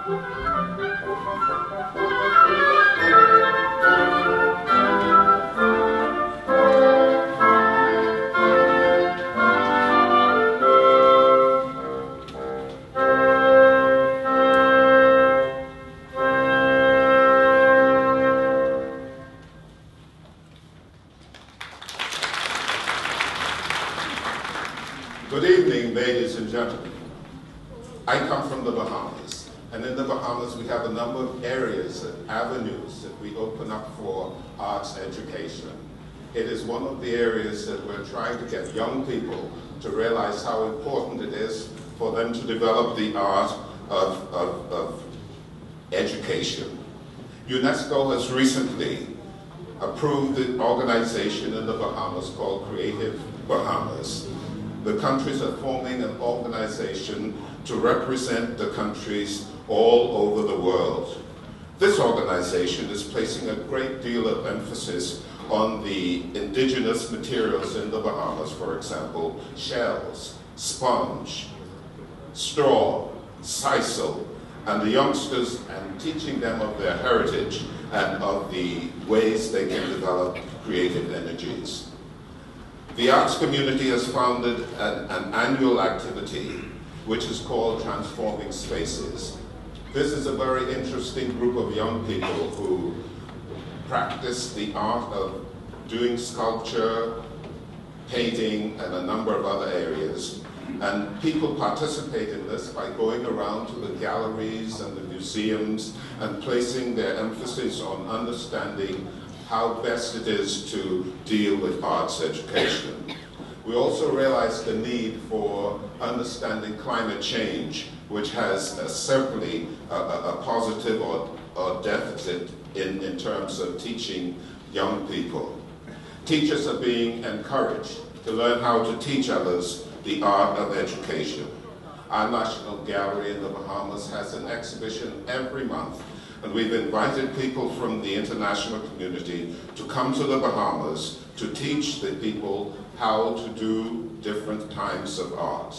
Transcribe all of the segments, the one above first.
Good evening, ladies and gentlemen. I come from the Bahamas, and in the Bahamas we have a number of areas and avenues that we open up for arts education. It is one of the areas that we're trying to get young people to realize how important it is for them to develop the art of education. UNESCO has recently approved an organization in the Bahamas called Creative Bahamas. The countries are forming an organization to represent the countries all over the world. This organization is placing a great deal of emphasis on the indigenous materials in the Bahamas, for example, shells, sponge, straw, sisal, and the youngsters, and teaching them of their heritage and of the ways they can develop creative energies. The arts community has founded an annual activity which is called Transforming Spaces. This is a very interesting group of young people who practice the art of doing sculpture, painting, and a number of other areas. And people participate in this by going around to the galleries and the museums and placing their emphasis on understanding how best it is to deal with arts education. We also realize the need for understanding climate change, which has certainly a positive or deficit in terms of teaching young people. Teachers are being encouraged to learn how to teach others the art of education. Our National Gallery in the Bahamas has an exhibition every month, and we've invited people from the international community to come to the Bahamas to teach the people how to do different types of art.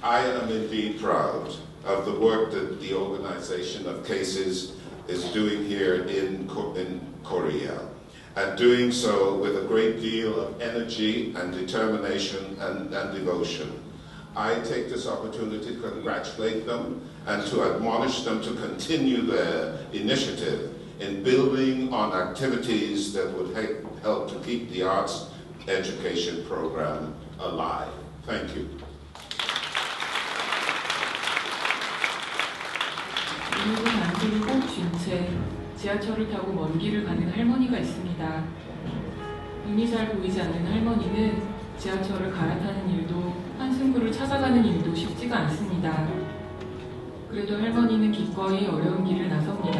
I am indeed proud of the work that the organization of CASES is doing here in Korea, and doing so with a great deal of energy and determination and devotion. I take this opportunity to congratulate them and to admonish them to continue their initiative in building on activities that would help to keep the arts education program alive. Thank you. 붉은 안대를 꼭 쥔 채 지하철을 타고 먼 길을 가는 할머니가 있습니다. 눈이 잘 보이지 않는 할머니는 지하철을 갈아타는 일도 한승구를 찾아가는 일도 쉽지가 않습니다. 그래도 할머니는 기꺼이 어려운 길을 나섭니다.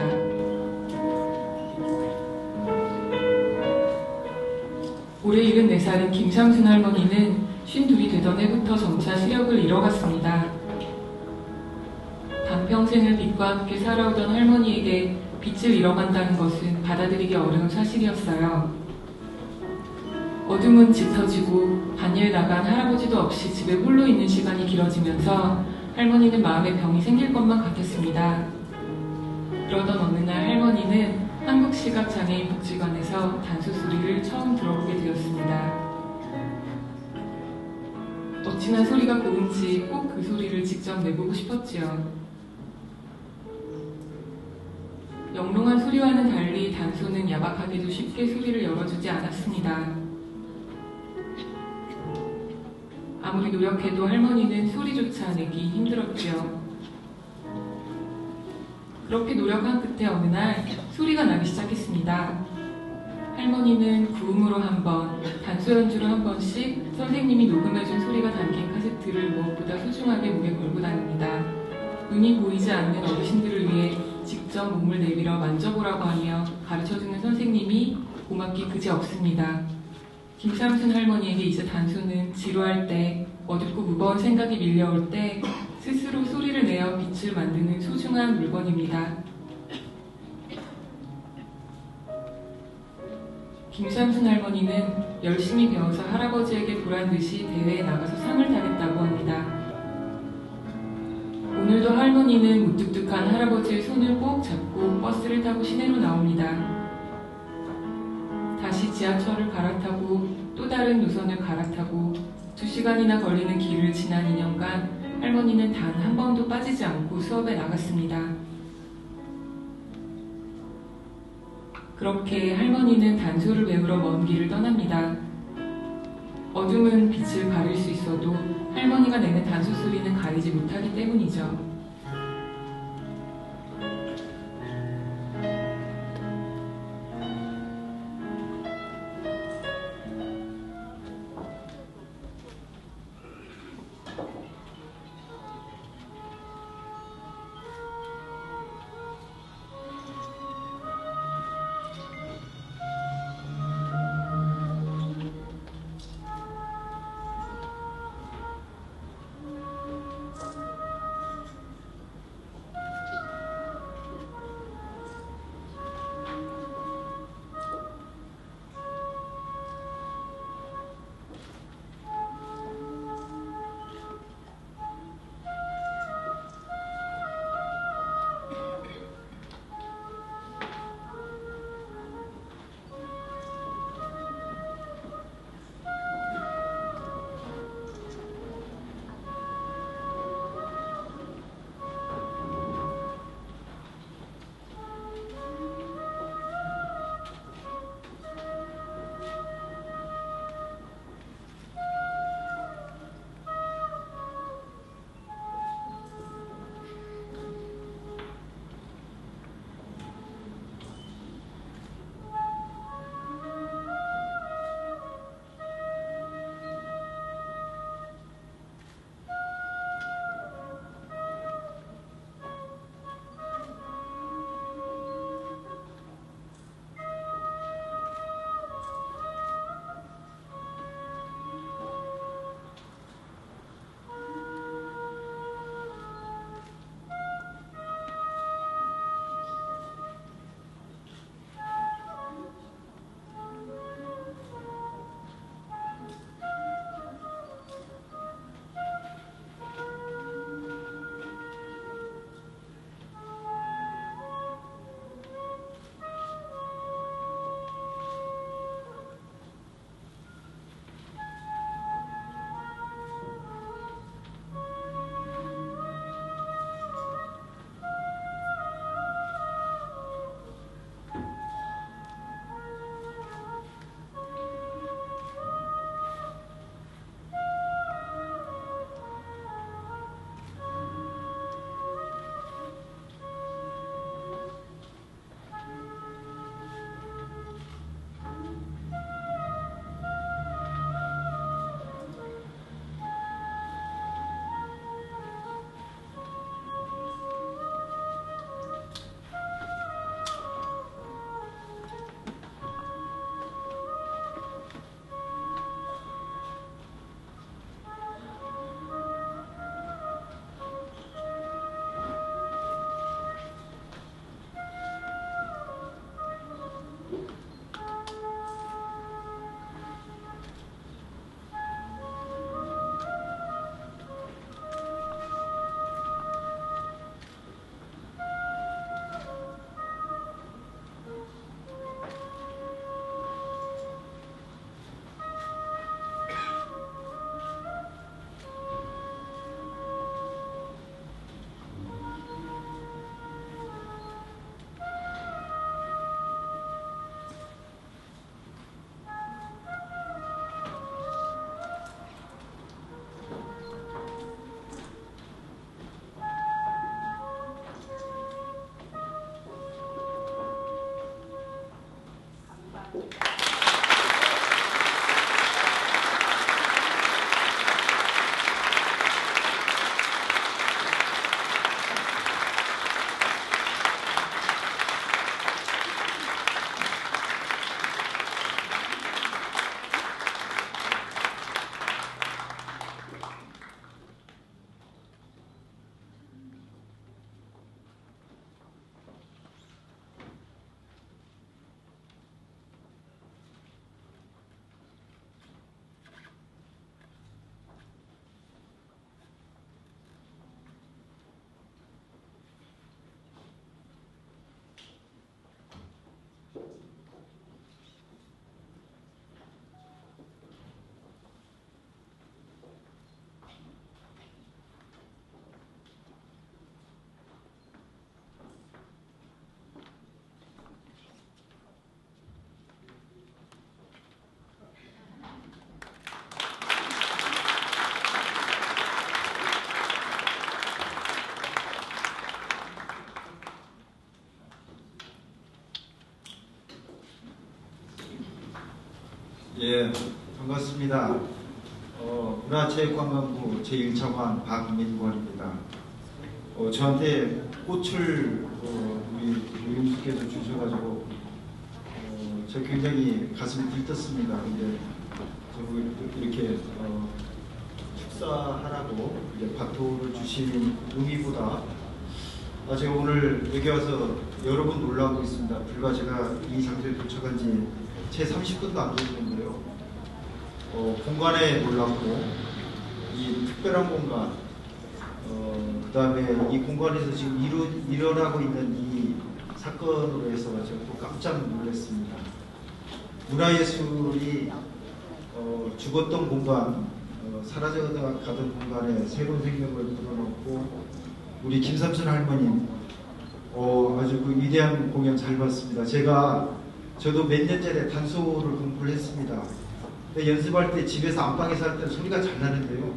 올해 74살인 김상순 할머니는 52이 되던 해부터 점차 시력을 잃어갔습니다. 반평생을 빛과 함께 살아오던 할머니에게 빛을 잃어간다는 것은 받아들이기 어려운 사실이었어요. 어둠은 짙어지고 반일 나간 할아버지도 없이 집에 홀로 있는 시간이 길어지면서 할머니는 마음에 병이 생길 것만 같았습니다. 그러던 어느 날 할머니는 한국시각장애인복지관에서 단수 소리를 처음 들어보게 되었습니다. 어찌나 소리가 고운지 꼭 그 소리를 직접 내보고 싶었지요. 영롱한 소리와는 달리 단소는 야박하게도 쉽게 소리를 열어주지 않았습니다. 아무리 노력해도 할머니는 소리조차 내기 힘들었지요. 그렇게 노력한 끝에 어느 날 소리가 나기 시작했습니다. 할머니는 구음으로 한 번, 단소 연주로 한 번씩 선생님이 녹음해준 소리가 담긴 카세트를 무엇보다 소중하게 목에 걸고 다닙니다. 눈이 보이지 않는 어르신들을 위해 직접 몸을 내밀어 만져보라고 하며 가르쳐주는 선생님이 고맙기 그지없습니다. 김삼순 할머니에게 이제 단소는 지루할 때, 어둡고 무거운 생각이 밀려올 때 스스로 소리를 내어 빛을 만드는 소중한 물건입니다. 김삼순 할머니는 열심히 배워서 할아버지에게 보란듯이 대회에 나가서 상을 타겠다고 합니다. 오늘도 그래도 할머니는 무뚝뚝한 할아버지의 손을 꼭 잡고 버스를 타고 시내로 나옵니다. 다시 지하철을 갈아타고 또 다른 노선을 갈아타고 2시간이나 걸리는 길을 지난 2년간 할머니는 단 한 번도 빠지지 않고 수업에 나갔습니다. 그렇게 할머니는 단소를 배우러 먼 길을 떠납니다. 어둠은 빛을 가릴 수 있어도 할머니가 내는 단소 소리는 가리지 못하기 때문이죠. 예, 반갑습니다. 문화체육관광부 제1차관 박민권입니다. 저한테 꽃을 우리 유임수께서 주셔가지고 제가 굉장히 가슴이 들떴습니다. 근데 저 이렇게 축사하라고 박토를 주신 의미보다 제가 오늘 여기 와서 여러 번 놀라고 있습니다. 불과 제가 이 장소에 도착한 지 채 30분도 안 됐는데요. 공간에 놀랐고 이 특별한 공간, 그 다음에 이 공간에서 지금 일어나고 있는 이 사건으로 해서 제가 또 깜짝 놀랐습니다. 문화예술이 죽었던 공간, 사라져가던 공간에 새로운 생명을 불어넣고 우리 김삼순 할머님 아주 그 위대한 공연 잘 봤습니다. 저도 몇 년 전에 단소를 공부를 했습니다. 근데 연습할 때 집에서 안방에서 할 때는 소리가 잘 나는데요.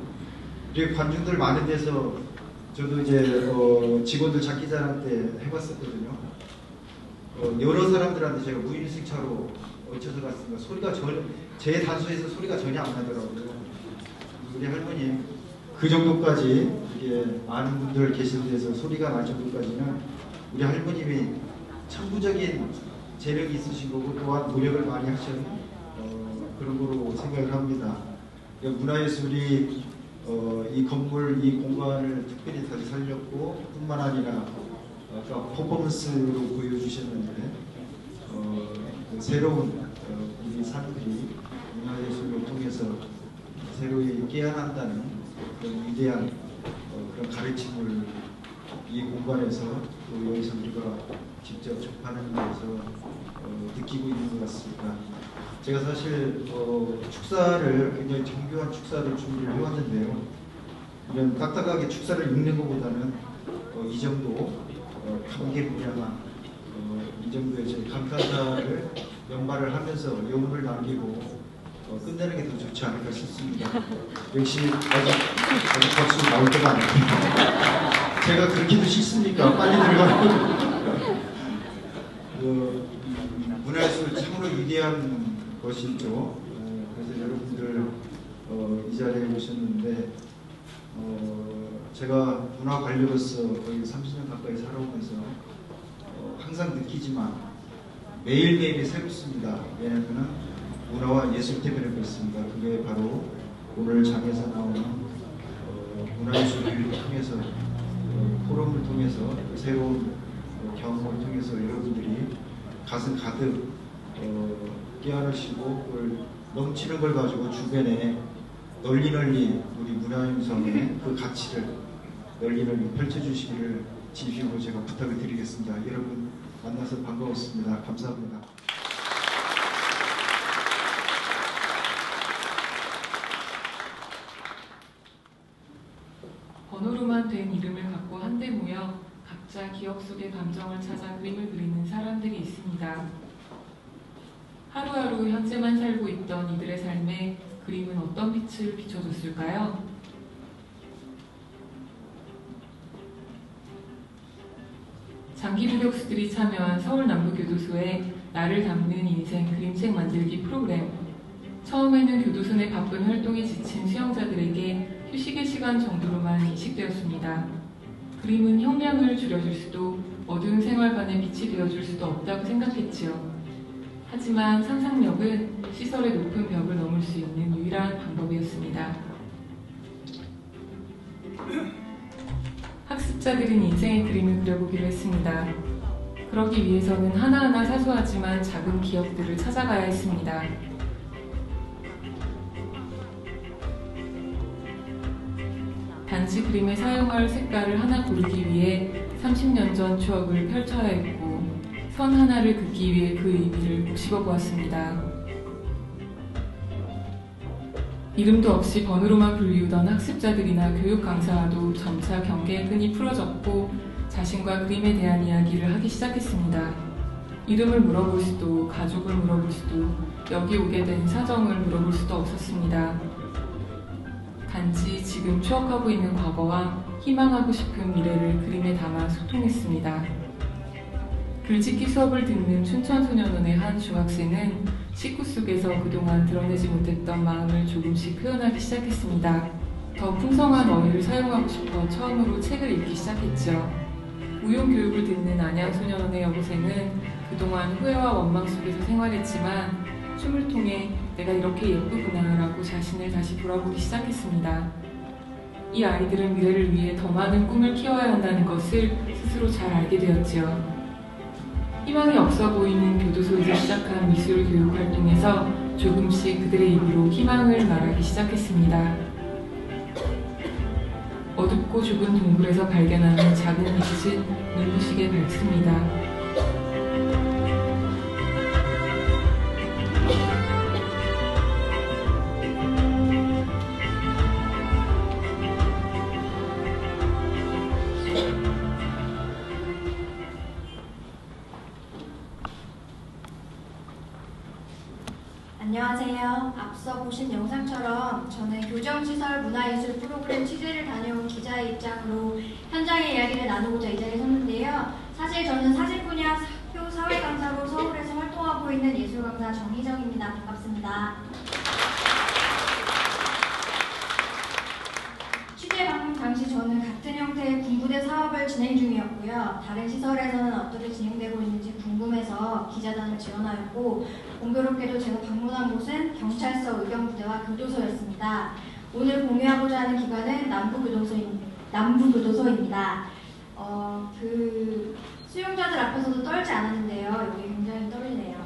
그리고 관중들 많은 데서 저도 이제 직원들 장기자랑 때 해봤었거든요. 여러 사람들한테 제가 무인승차로 어쩌서 갔습니다. 소리가 제 단소에서 소리가 전혀 안 나더라고요. 우리 할머님 그 정도까지 이게 많은 분들 계신 데서 소리가 날 정도까지는 우리 할머님이 천부적인 재력이 있으신 거고 또한 노력을 많이 하신 그런 거로 생각을 합니다. 문화예술이 이 건물, 이 공간을 특별히 다시 살렸고 뿐만 아니라 아까 퍼포먼스로 보여주셨는데 새로운 우리 사람들이 문화예술을 통해서 새로이 깨어난다는 그런 위대한 그런 가르침을 이 공간에서 또 여기서 우리가 직접 접하는 데서 느끼고 있는 것 같습니다. 제가 사실 축사를 굉장히 정교한 축사를 준비를 해왔는데요. 이런 딱딱하게 축사를 읽는 것보다는 이 정도 감개무량한 이 정도의 제 감탄사를 연발을 하면서 여운을 남기고 끝내는 게 더 좋지 않을까 싶습니다. 역시 아직 박수 나올 때가 아닙니다. 제가 그렇게도 싫습니까? 빨리 들어가고. 문화예술 참으로 위대한 것이죠. 그래서 여러분들 이 자리에 오셨는데 제가 문화 관료로서 거의 30년 가까이 살아오면서 항상 느끼지만 매일매일이 새롭습니다. 왜냐하면 문화와 예술 때문에 그렇습니다. 그게 바로 오늘 장에서 나오는 문화예술을 통해서 포럼을 통해서 새로운 경험을 통해서 여러분들이 가슴 가득 깨어나시고 그걸 넘치는 걸 가지고 주변에 널리 우리 문화유산의 그 가치를 널리 펼쳐주시기를 진심으로 제가 부탁을 드리겠습니다. 여러분 만나서 반가웠습니다. 감사합니다. 번호로만 된 이름을 갖고 한데 모여 각자 기억 속의 감정을 찾아 그림을 그리는 사람들이 있습니다. 하루하루 현재만 살고 있던 이들의 삶에 그림은 어떤 빛을 비춰줬을까요? 장기 부격수들이 참여한 서울남부교도소의 나를 담는 인생 그림책 만들기 프로그램. 처음에는 교도소 내 바쁜 활동에 지친 수용자들에게 휴식의 시간 정도로만 인식되었습니다. 그림은 형량을 줄여줄 수도 어두운 생활관에 빛이 되어줄 수도 없다고 생각했지요. 하지만 상상력은 시설의 높은 벽을 넘을 수 있는 유일한 방법이었습니다. 학습자들은 인생의 그림을 그려보기로 했습니다. 그러기 위해서는 하나하나 사소하지만 작은 기억들을 찾아가야 했습니다. 단지 그림에 사용할 색깔을 하나 고르기 위해 30년 전 추억을 펼쳐야 했고 선 하나를 긋기 위해 그 의미를 곱씹어 보았습니다. 이름도 없이 번호로만 불리우던 학습자들이나 교육 강사와도 점차 경계의 끈이 풀어졌고 자신과 그림에 대한 이야기를 하기 시작했습니다. 이름을 물어볼 수도 가족을 물어볼 수도 여기 오게 된 사정을 물어볼 수도 없었습니다. 단지 지금 추억하고 있는 과거와 희망하고 싶은 미래를 그림에 담아 소통했습니다. 글짓기 수업을 듣는 춘천소년원의 한 중학생은 식구 속에서 그동안 드러내지 못했던 마음을 조금씩 표현하기 시작했습니다. 더 풍성한 어휘를 사용하고 싶어 처음으로 책을 읽기 시작했죠. 무용교육을 듣는 안양소년원의 여고생은 그동안 후회와 원망 속에서 생활했지만 춤을 통해 내가 이렇게 예쁘구나 라고 자신을 다시 돌아보기 시작했습니다. 이 아이들은 미래를 위해 더 많은 꿈을 키워야 한다는 것을 스스로 잘 알게 되었지요. 희망이 없어 보이는 교도소에서 시작한 미술 교육 활동에서 조금씩 그들의 입으로 희망을 말하기 시작했습니다. 어둡고 좁은 동굴에서 발견하는 작은 빛은 눈부시게 밝습니다. 안녕하세요. 앞서 보신 영상처럼 저는 교정시설 문화예술 프로그램 취재를 다녀온 기자의 입장으로 현장의 이야기를 나누고자 이 자리에 섰는데요. 사실 저는 사진 분야 학교 사회강사로 서울에서 활동하고 있는 예술강사 정희정입니다. 반갑습니다. 취재 방문 당시 저는 같은 형태의 군부대 사업을 진행 중이었고요. 다른 시설에서는 어떻게 진행되고 있는지 궁금해서 기자단을 지원하였고, 공교롭게도 제가 방문한 곳은 경찰서 의경부대와 교도소였습니다. 오늘 공유하고자 하는 기관은 남부교도소입니다. 그 수용자들 앞에서도 떨지 않았는데요. 여기 굉장히 떨리네요.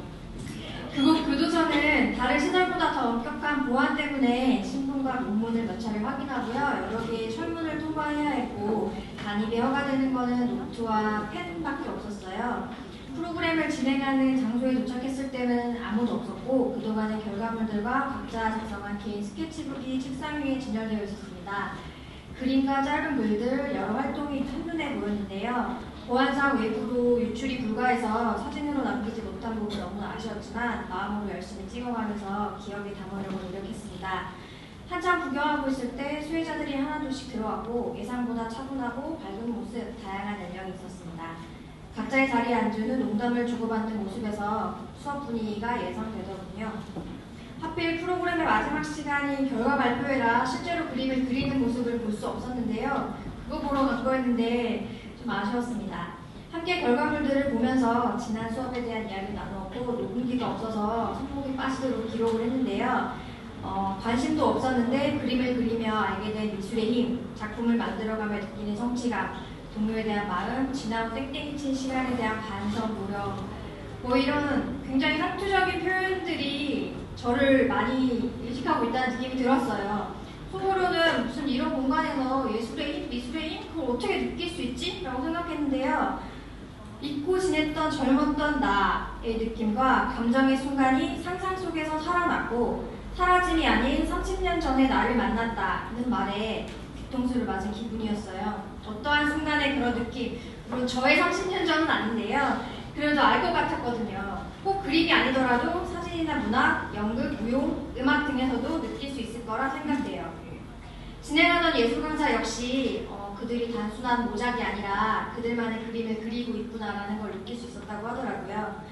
그곳 교도소는 다른 시설보다 더 엄격한 보안 때문에 신분과 논문을 몇 차례 확인하고요. 여러 개의 철문을 통과해야 했고, 반입이 허가되는 것은 노트와 펜밖에 없었어요. 프로그램을 진행하는 장소에 도착했을 때는 아무도 없었고, 그동안의 결과물들과 각자 작성한 개인 스케치북이 책상 위에 진열되어 있었습니다. 그림과 짧은 글들, 여러 활동이 한눈에 보였는데요. 보안상 외부로 유출이 불가해서 사진으로 남기지 못한 부분 너무나 아쉬웠지만 마음으로 열심히 찍어가면서 기억에 담으려고 노력했습니다. 한참 구경하고 있을 때 수혜자들이 하나둘씩 들어왔고, 예상보다 차분하고 밝은 모습, 다양한 연령이 있었습니다. 각자의 자리에 앉은 후 농담을 주고받는 모습에서 수업 분위기가 예상되더군요. 하필 프로그램의 마지막 시간이 결과 발표회라 실제로 그림을 그리는 모습을 볼 수 없었는데요. 그거 보러 간 거였는데 좀 아쉬웠습니다. 함께 결과물들을 보면서 지난 수업에 대한 이야기를 나누었고, 녹음기가 없어서 손목이 빠지도록 기록을 했는데요. 관심도 없었는데 그림을 그리며 알게 된 미술의 힘, 작품을 만들어가며 느끼는 성취감, 동료에 대한 마음, 지나온 땡땡이 친 시간에 대한 반성, 노력, 뭐 이런 굉장히 상투적인 표현들이 저를 많이 인식하고 있다는 느낌이 들었어요. 속으로는 무슨 이런 공간에서 예술의 힘, 미술의 힘? 그걸 어떻게 느낄 수 있지? 라고 생각했는데요. 잊고 지냈던 젊었던 나의 느낌과 감정의 순간이 상상 속에서 살아났고, 사라짐이 아닌 30년 전에 나를 만났다는 말에 뒤통수를 맞은 기분이었어요. 어떠한 순간의 그런 느낌, 물론 저의 30년 전은 아닌데요. 그래도 알 것 같았거든요. 꼭 그림이 아니더라도 사진이나 문학, 연극, 무용, 음악 등에서도 느낄 수 있을 거라 생각돼요. 진행하던 예술 강사 역시 그들이 단순한 모작이 아니라 그들만의 그림을 그리고 있구나라는 걸 느낄 수 있었다고 하더라고요.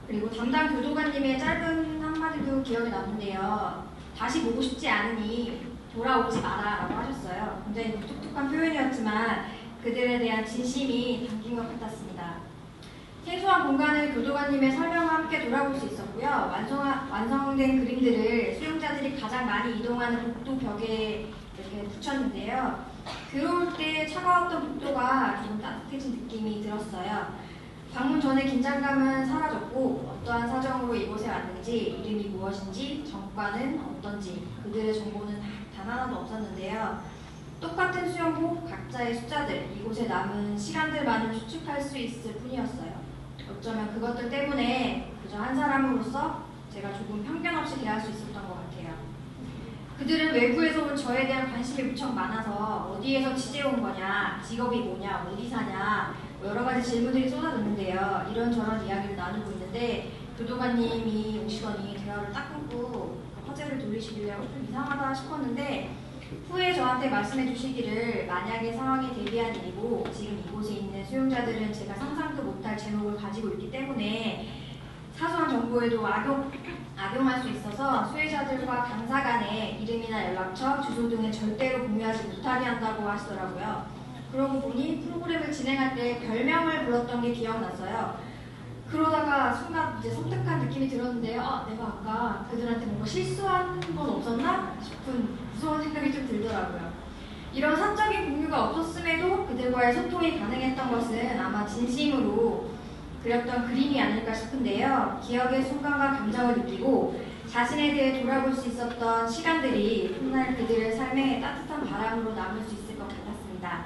그리고 담당 교도관님의 짧은 한마디도 기억에 남는데요. 다시 보고 싶지 않으니 돌아오지 마라 라고 하셨어요. 굉장히 툭툭한 표현이었지만 그들에 대한 진심이 담긴 것 같았습니다. 생소한 공간을 교도관님의 설명과 함께 돌아볼 수 있었고요. 완성된 그림들을 수용자들이 가장 많이 이동하는 복도 벽에 이렇게 붙였는데요. 들어올 때 차가웠던 복도가 조금 따뜻해진 느낌이 들었어요. 방문 전에 긴장감은 사라졌고, 어떠한 사정으로 이곳에 왔는지, 이름이 무엇인지, 정과는 어떤지 그들의 정보는 단 하나도 없었는데요. 똑같은 수영복, 각자의 숫자들, 이곳에 남은 시간들만을 추측할 수 있을 뿐이었어요. 어쩌면 그것들 때문에 그저 한 사람으로서 제가 조금 편견 없이 대할 수 있었던 것 같아요. 그들은 외부에서 온 저에 대한 관심이 무척 많아서 어디에서 취재 온 거냐, 직업이 뭐냐, 어디 사냐, 여러 가지 질문들이 쏟아졌는데요. 이런저런 이야기를 나누고 있는데 교도관님이 오시더니 대화를 딱 끊고 화제를 돌리시길래 좀 이상하다 싶었는데 후에 저한테 말씀해 주시기를 만약에 상황에 대비한 일이고 지금 이곳에 있는 수용자들은 제가 상상도 못할 제목을 가지고 있기 때문에 사소한 정보에도 악용할 수 있어서 수혜자들과 당사 간의 이름이나 연락처, 주소 등을 절대로 공유하지 못하게 한다고 하시더라고요. 그러고 보니 프로그램을 진행할 때 별명을 불렀던 게 기억났어요. 그러다가 순간 이제 섬뜩한 느낌이 들었는데요. 내가 아까 그들한테 뭔가 실수한 건 없었나 싶은 무서운 생각이 좀 들더라고요. 이런 사적인 공유가 없었음에도 그들과의 소통이 가능했던 것은 아마 진심으로 그렸던 그림이 아닐까 싶은데요. 기억의 순간과 감정을 느끼고 자신에 대해 돌아볼 수 있었던 시간들이 훗날 그들의 삶에 따뜻한 바람으로 남을 수 있을 것 같았습니다.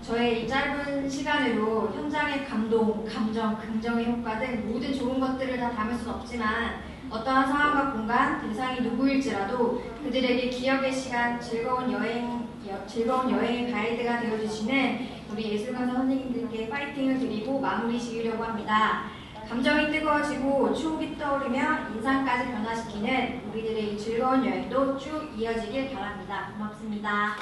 저의 이 짧은 시간으로 현장의 감동, 감정, 긍정의 효과 등 모든 좋은 것들을 다 담을 수는 없지만 어떠한 상황과 공간, 대상이 누구일지라도 그들에게 기억의 시간, 즐거운 여행의 가이드가 되어주시는 우리 예술강사 선생님들께 파이팅을 드리고 마무리 지으려고 합니다. 감정이 뜨거워지고 추억이 떠오르며 인상까지 변화시키는 우리들의 이 즐거운 여행도 쭉 이어지길 바랍니다. 고맙습니다.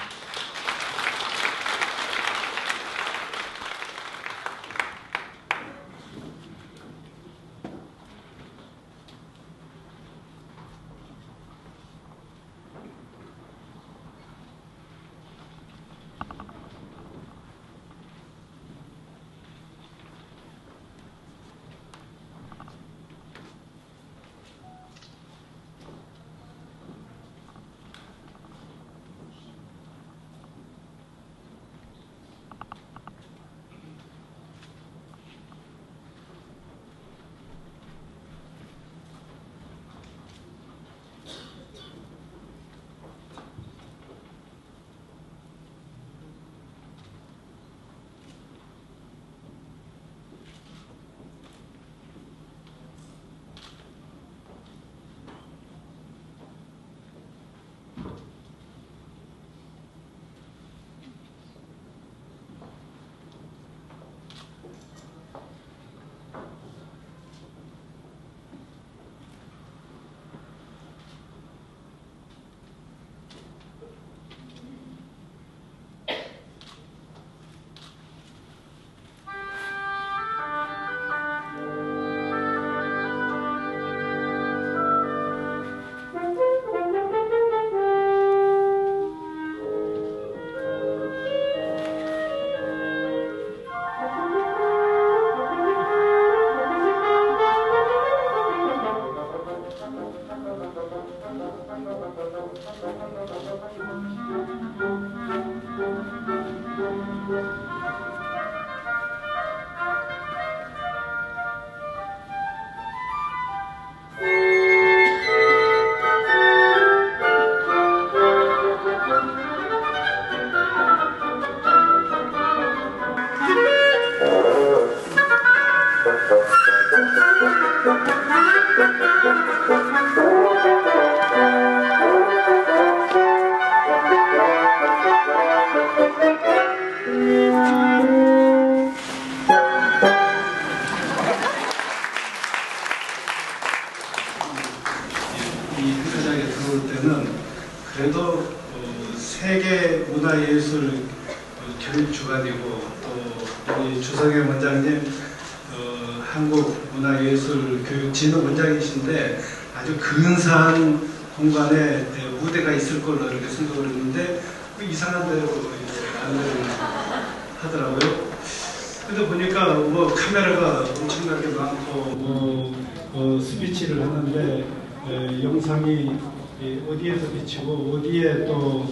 그래도 세계 문화예술 교육 주관이고 또 우리 주성현 원장님 한국문화예술교육진흥 원장이신데 아주 근사한 공간에 무대가 있을 걸로 이렇게 생각을 했는데 이상한 대로 안내를 하더라고요. 근데 보니까 뭐 카메라가 엄청나게 많고 스피치를 하는데 영상이 어디에서 비치고 어디에 또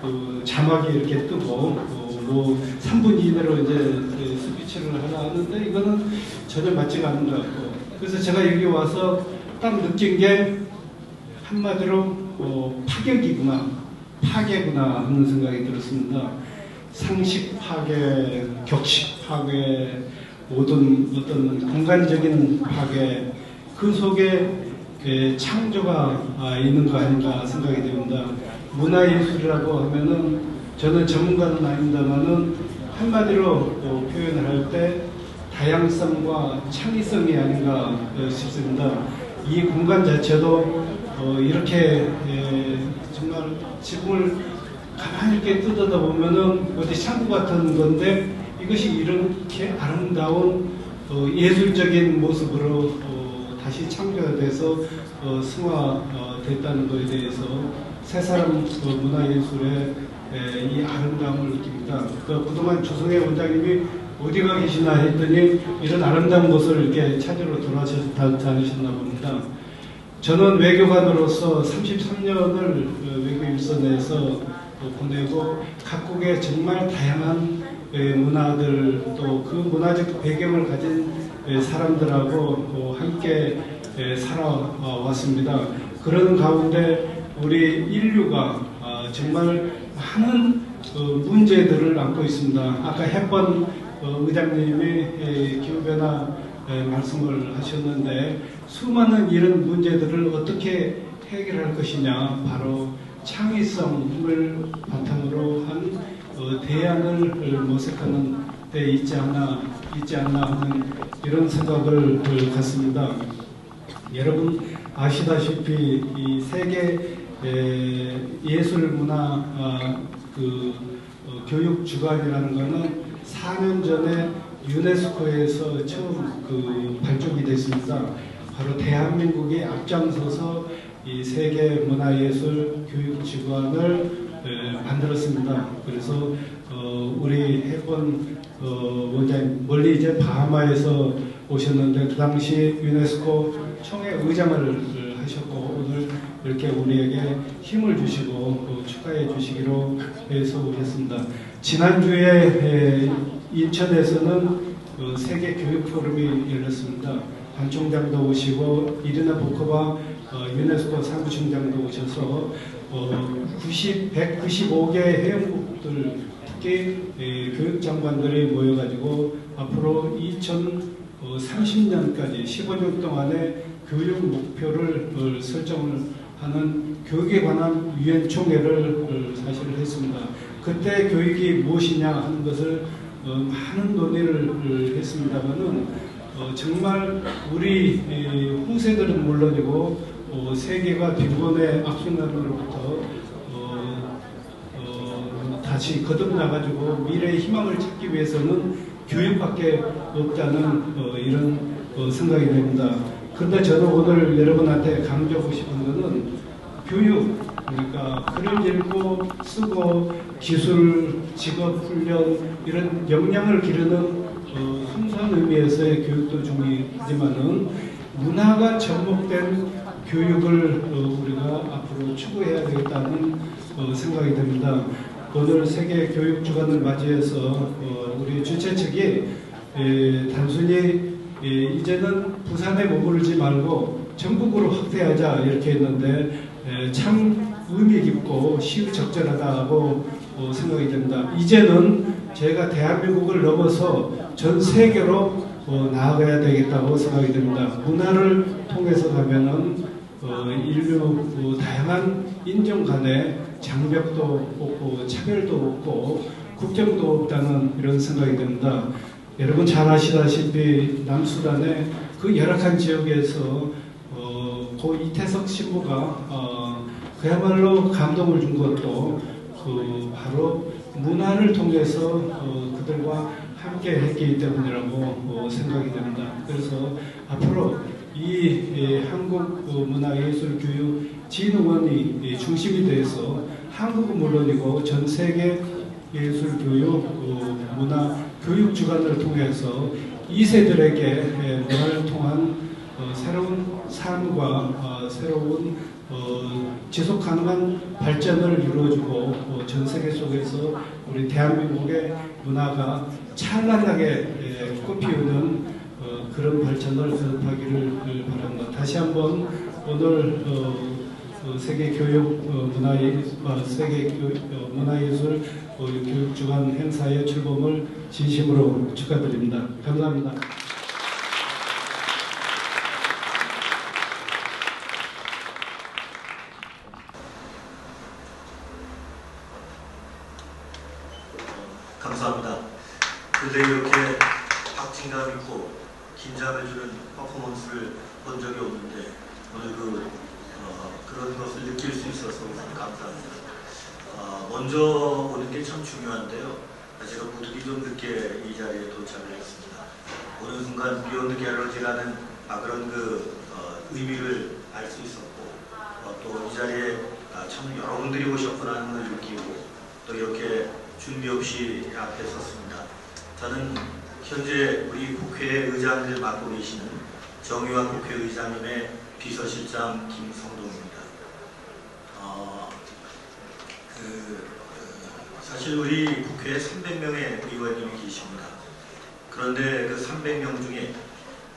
그 자막이 이렇게 뜨고 뭐 3분 이내로 이제 스피치를 하나 하는데 이거는 전혀 맞지가 않는 것 같고, 그래서 제가 여기 와서 딱 느낀 게 한마디로 파괴구나 하는 생각이 들었습니다. 상식 파괴, 격식 파괴, 모든 어떤 공간적인 파괴, 그 속에 창조가 있는 거 아닌가 생각이 됩니다. 문화예술이라고 하면은 저는 전문가는 아닙니다만은 한마디로 표현을 할 때 다양성과 창의성이 아닌가 싶습니다. 이 공간 자체도 이렇게 정말 지붕을 가만히 이렇게 뜯어다 보면은 어디 창고 같은 건데 이것이 이렇게 아름다운 예술적인 모습으로 다시 창조돼서 승화됐다는 것에 대해서 세 사람 문화예술의 이 아름다움을 느낍니다. 그동안 조성혜 원장님이 어디가 계시나 했더니 이런 아름다운 곳을 이렇게 찾으러 돌아다니셨나 봅니다. 저는 외교관으로서 33년을 외교 일선에서 보내고 각국의 정말 다양한 문화들 또 그 문화적 배경을 가진 사람들하고 함께 살아왔습니다. 그런 가운데 우리 인류가 정말 많은 문제들을 안고 있습니다. 아까 햇번 의장님이 기후변화 말씀을 하셨는데 수많은 이런 문제들을 어떻게 해결할 것이냐, 바로 창의성을 바탕으로 한 대안을 모색하는 데 있지 않나 하는 이런 생각을 갖습니다. 여러분 아시다시피 이 세계 예술 문화 교육 주관이라는 것은 4년 전에 유네스코에서 처음 발족이 됐습니다. 바로 대한민국이 앞장서서 이 세계 문화예술 교육 주관을 만들었습니다. 그래서 우리 햇번 원장님 멀리 이제 바하마에서 오셨는데 그 당시 유네스코 총회 의장을 하셨고 오늘 이렇게 우리에게 힘을 주시고 축하해 주시기로 해서 오셨습니다. 지난주에 인천에서는 세계 교육 포럼이 열렸습니다. 반 총장도 오시고 이리나 보코바 유네스코 사무총장도 오셔서 195개 회원국들 특히 교육장관들이 모여가지고 앞으로 2030년까지 15년 동안의 교육 목표를 설정을 하는 교육에 관한 유엔 총회를 사실 했습니다. 그때 교육이 무엇이냐 하는 것을 많은 논의를 했습니다만은 정말 우리 후세들은 물론이고 세계가 빈곤의 악순환으로부터 다시 거듭나가지고 미래의 희망을 찾기 위해서는 교육밖에 없다는 이런 생각이 됩니다. 그런데 저는 오늘 여러분한테 강조하고 싶은 것은 교육, 그러니까 글을 읽고 쓰고 기술, 직업 훈련 이런 역량을 기르는 순수한 의미에서의 교육도 중요하지만은 문화가 접목된 교육을 우리가 앞으로 추구해야 되겠다는 생각이 듭니다. 오늘 세계 교육 주간을 맞이해서 우리 주최 측이 단순히 이제는 부산에 머무르지 말고 전국으로 확대하자 이렇게 했는데 참 의미 깊고 시의적절하다고 생각이 됩니다. 이제는 저희가 대한민국을 넘어서 전 세계로 나아가야 되겠다고 생각이 됩니다. 문화를 통해서 가면은 인류 다양한 인종 간의 장벽도 없고 차별도 없고 국경도 없다는 이런 생각이 듭니다. 여러분 잘 아시다시피 남수단의 그 열악한 지역에서 고 이태석 신부가 그야말로 감동을 준 것도 바로 문화를 통해서 그들과 함께 했기 때문이라고 생각이 됩니다. 그래서 앞으로 이 한국 문화예술교육진흥원이 중심이 돼서 한국은 물론이고 전 세계 예술교육 문화교육 주간을 통해서 2세들에게 문화를 통한 새로운 삶과 새로운 지속 가능한 발전을 이루어주고 전 세계 속에서 우리 대한민국의 문화가 찬란하게 꽃피우는 그런 발전을 거듭하기를 바랍니다. 다시 한번 오늘 세계 교육 세계 문화예술 교육주간 행사의 출범을 진심으로 축하드립니다. 감사합니다. 감사합니다. 근데 이렇게 박진감 있고 긴장해주는 퍼포먼스를 본 적이 없는데 오늘 그 그런 것을 느낄 수 있어서 우선 감사합니다. 먼저 오는 게 참 중요한데요. 제가 무득이 좀 늦게 이 자리에 도착을 했습니다. 어느 순간 비욘드 게럴지라는 그런 의미를 알 수 있었고, 또 이 자리에 참 여러분들이 오셨구나 하는 걸 느끼고, 또 이렇게 준비 없이 앞에 섰습니다. 저는 현재 우리 국회 의장을 맡고 계시는 정의화 국회의장님의 비서실장 김성동입니다. 사실 우리 국회에 300명의 의원님이 계십니다. 그런데 그 300명 중에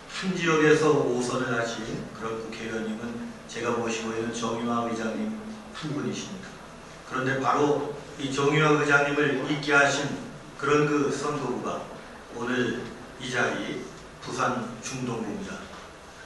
한 지역에서 5선을 하신 그런 국회의원님은 제가 모시고 있는 정의화 의장님 한 분이십니다. 그런데 바로 이 정의화 의장님을 있게 하신 그런 그 선거구가 오늘 이 자리 부산 중동구입니다.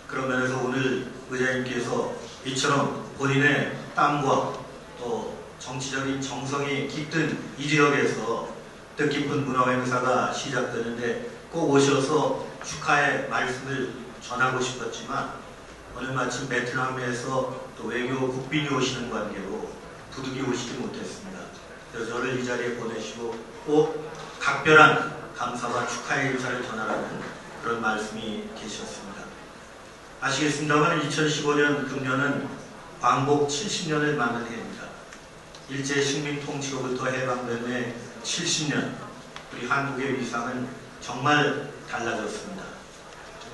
그런 면에서 오늘 의장님께서 이처럼 본인의 땀과 또 정치적인 정성이 깃든 이 지역에서 뜻깊은 문화 행사가 시작되는데 꼭 오셔서 축하의 말씀을 전하고 싶었지만 오늘 마침 베트남에서 또 외교 국빈이 오시는 관계로 부득이 오시지 못했습니다. 그래서 저를 이 자리에 보내시고 꼭 각별한 감사와 축하의 인사를 전하라는 그런 말씀이 계셨습니다. 아시겠습니다만 2015년 금년은 광복 70년을 맞는 해입니다. 일제 식민 통치로부터 해방된 후에 70년 우리 한국의 위상은 정말 달라졌습니다.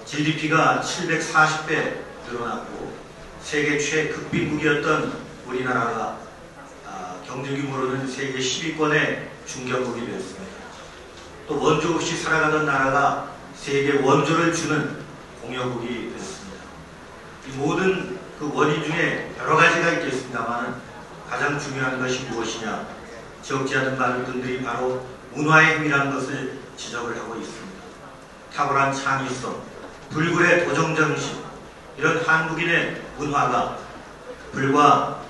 GDP가 740배 늘어났고 세계 최극빈국이었던 우리나라가 경제규모로는 세계 10위권의 중견국이 됐습니다. 또 원조 없이 살아가던 나라가 세계 원조를 주는 공여국이 됐습니다. 이 모든 그 원인 중에 여러 가지가 있겠습니다만 가장 중요한 것이 무엇이냐? 적지 않은 많은 분들이 바로 문화의 힘이라는 것을 지적을 하고 있습니다. 탁월한 창의성, 불굴의 도정정신, 이런 한국인의 문화가 불과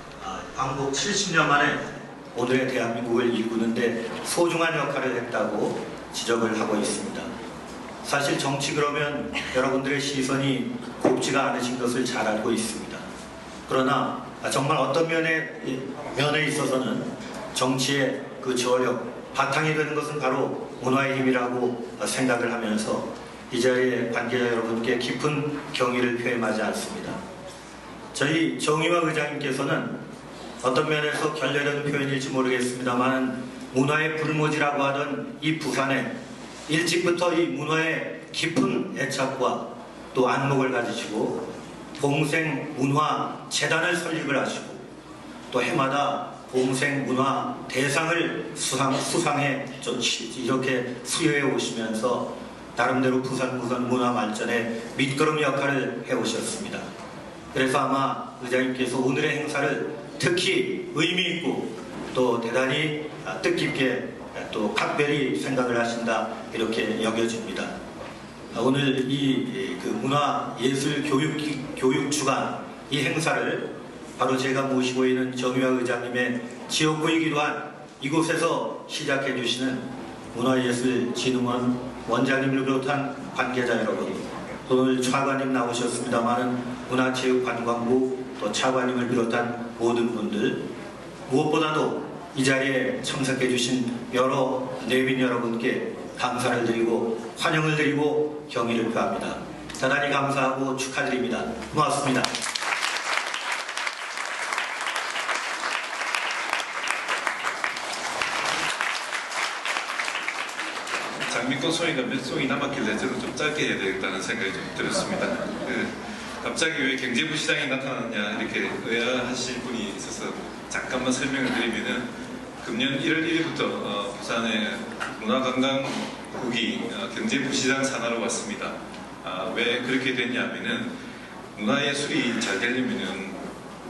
광복 70년 만에 오늘의 대한민국을 이루는데 소중한 역할을 했다고 지적을 하고 있습니다. 사실 정치 그러면 여러분들의 시선이 곱지가 않으신 것을 잘 알고 있습니다. 그러나 정말 어떤 면에 있어서는 정치의 그 저력, 바탕이 되는 것은 바로 문화의 힘이라고 생각을 하면서 이 자리에 관계자 여러분께 깊은 경의를 표임하지 않습니다. 저희 정의화 의장님께서는 어떤 면에서 결례된 표현일지 모르겠습니다만 문화의 불모지라고 하던 이 부산에 일찍부터 이 문화에 깊은 애착과 또 안목을 가지시고 봉생 문화 재단을 설립을 하시고 또 해마다 봉생 문화 대상을 수상해 이렇게 수여해 오시면서 나름대로 부산 문화 발전의 밑거름 역할을 해오셨습니다. 그래서 아마 의장님께서 오늘의 행사를 특히 의미 있고 또 대단히 뜻깊게 또 각별히 생각을 하신다 이렇게 여겨집니다. 오늘 이 문화예술 교육 주간 이 행사를 바로 제가 모시고 있는 정의화 의장님의 지역구이기도 한 이곳에서 시작해 주시는 문화예술진흥원 원장님을 비롯한 관계자 여러분, 또 오늘 차관님 나오셨습니다마는 문화체육관광부 또 차관님을 비롯한 모든 분들, 무엇보다도 이 자리에 참석해 주신 여러 내빈 여러분께 감사를 드리고 환영을 드리고 경의를 표합니다. 대단히 감사하고 축하드립니다. 고맙습니다. 장미꽃 송이가 몇 송이 남았길래 저는 좀 짧게 해야 되겠다는 생각이 좀 들었습니다. 갑자기 왜 경제부 시장이 나타났냐 이렇게 의아하실 분이 있어서 잠깐만 설명을 드리면은 금년 1월 1일부터 부산의 문화관광국이 경제부 시장 산하로 왔습니다. 왜 그렇게 됐냐면은 문화예술이 잘 되려면은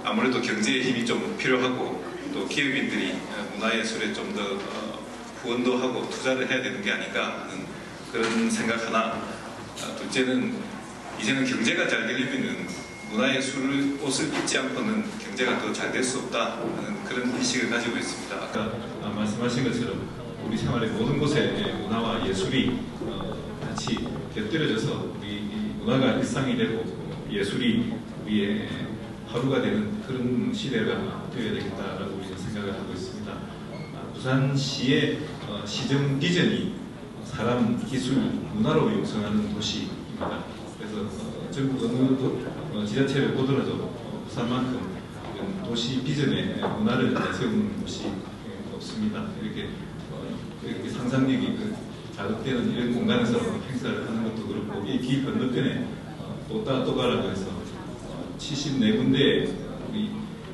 아무래도 경제의 힘이 좀 필요하고 또 기업인들이 문화예술에 좀 더 후원도 하고 투자를 해야 되는 게 아닌가 하는 그런 생각 하나. 둘째는 이제는 경제가 잘 되려면은 문화예술 옷을 입지 않고는 경제가 더 잘 될 수 없다 하는 그런 인식을 가지고 있습니다. 아까 말씀하신 것처럼 우리 생활의 모든 곳에 문화와 예술이 같이 곁들여져서 우리 문화가 일상이 되고 예술이 우리의 하루가 되는 그런 시대가 되어야 되겠다라고 우리는 생각을 하고 있습니다. 부산시의 시정 비전이 사람, 기술, 문화로 육성하는 도시입니다. 그래서 전국 어느 지자체를 보더라도 부산만큼 도시 비전의 문화를 세우는 곳이 없습니다. 이렇게 상상력이 자극되는 이런 공간에서 행사를 하는 것도 그렇고, 이 길 건너편에 또가라고 해서 74군데의 우리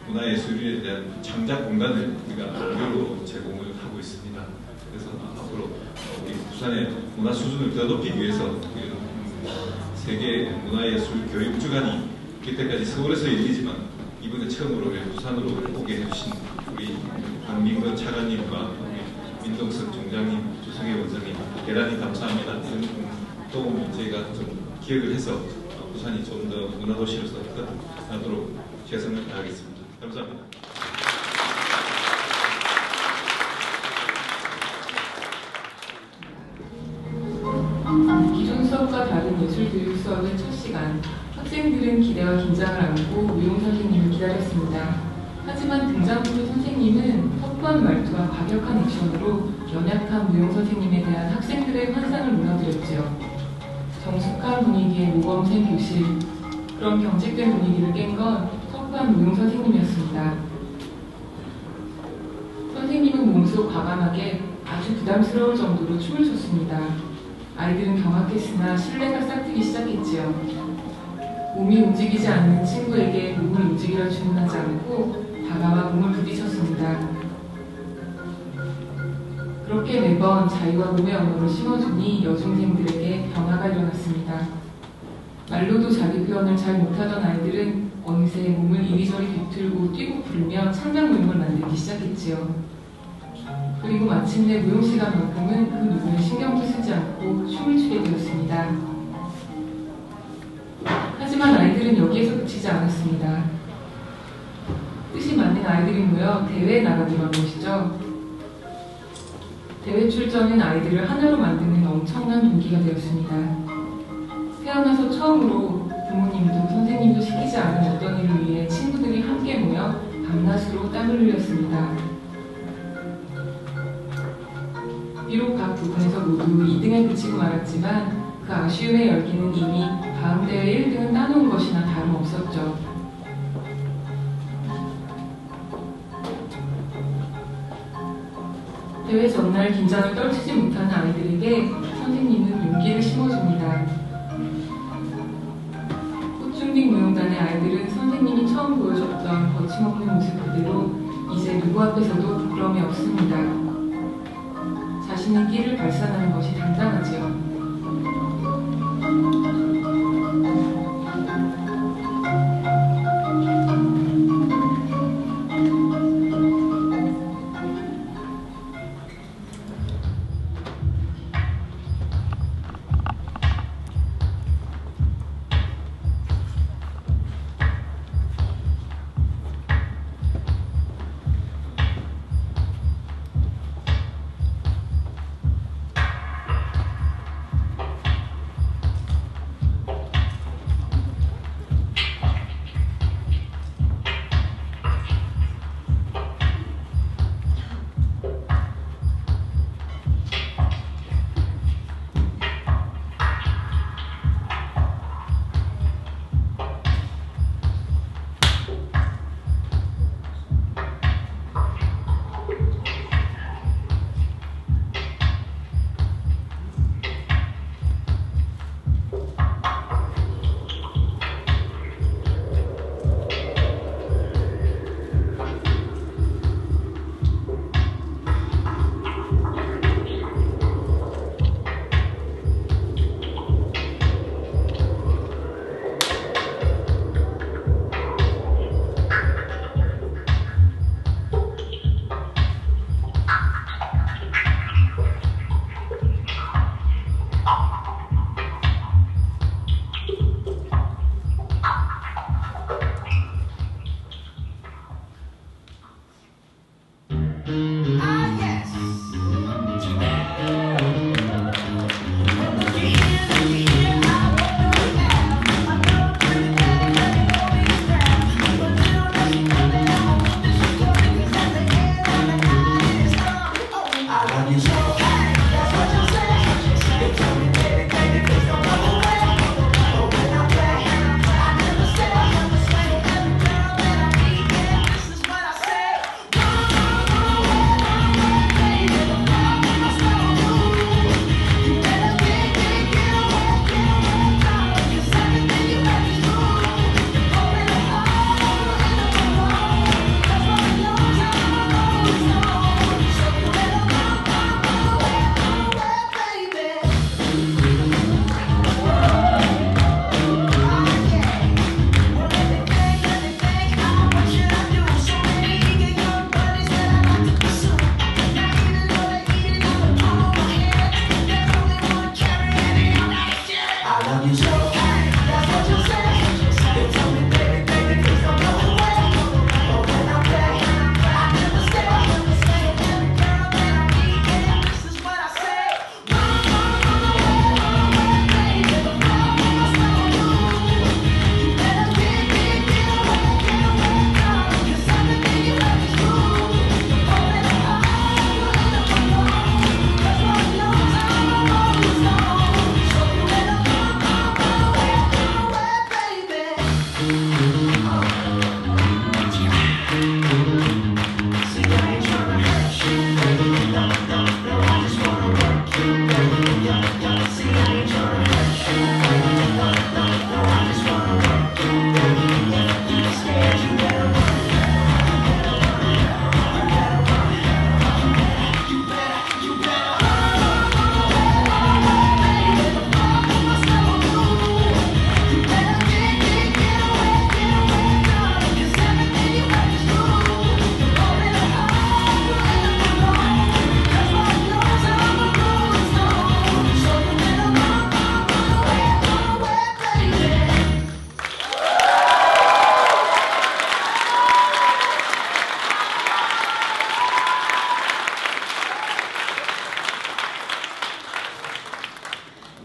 문화예술에 대한 창작 공간을 우리가 무료로 제공을 하고 있습니다. 그래서 앞으로 우리 부산의 문화 수준을 더 높이기 위해서 세계 문화예술 교육 주간이 이때까지 서울에서 열리지만 이번에 처음으로 부산으로 오게 해주신 우리 박민건 차관님과 우리 민동석 총장님, 조성혜 원장님 대단히 감사합니다. 이런 도움을 저희가 좀 기억을 해서 부산이 좀 더 문화도시로서 하도록 최선을 다하겠습니다. 감사합니다. 기존 수업과 다른 예술교육 수업의 첫 시간, 학생들은 기대와 긴장을 안고 무용 선생님을 기다렸습니다. 하지만 등장부의 선생님은 터프한 말투와 과격한 액션으로 연약한 무용 선생님에 대한 학생들의 환상을 무너뜨렸지요. 정숙한 분위기의 모범생 교실, 그런 경직된 분위기를 깬 건 터프한 무용 선생님이었습니다. 선생님은 몸소 과감하게 아주 부담스러울 정도로 춤을 췄습니다. 아이들은 경악했으나 신뢰가 싹트기 시작했지요. 몸이 움직이지 않는 친구에게 몸을 움직이려 주문하지 않고 다가와 몸을 부딪혔습니다. 그렇게 매번 자유와 몸의 언어를 심어주니 여중생들에게 변화가 일어났습니다. 말로도 자기 표현을 잘 못하던 아이들은 어느새 몸을 이리저리 비틀고 뛰고 부르며 창작 무용을 만들기 시작했지요. 그리고 마침내 무용 시간만큼은 그 누구의 신경도 쓰지 않고 춤을 추게 되었습니다. 하지만 아이들은 여기에서 그치지 않았습니다. 뜻이 맞는 아이들이 모여 대회에 나가기로 한 것이죠. 대회 출전은 아이들을 하나로 만드는 엄청난 동기가 되었습니다. 태어나서 처음으로 부모님도 선생님도 시키지 않은 어떤 일을 위해 친구들이 함께 모여 밤낮으로 땀을 흘렸습니다. 비록 각 부분에서 모두 2등에 그치고 말았지만 그 아쉬움의 열기는 이미 다음 대회 1등은 따놓은 것이나 다름없었죠. 대회 전날 긴장을 떨치지 못하는 아이들에게 선생님은 용기를 심어줍니다. 꽃중딩 무용단의 아이들은 선생님이 처음 보여줬던 거침없는 모습 그대로 이제 누구 앞에서도 부끄러움이 없습니다. 자신의 끼를 발산하는 것이 당당하지요.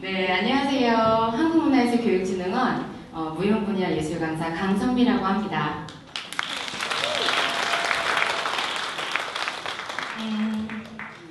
네, 안녕하세요. 한국문화예술교육진흥원 무용 분야 예술 강사 강성미라고 합니다.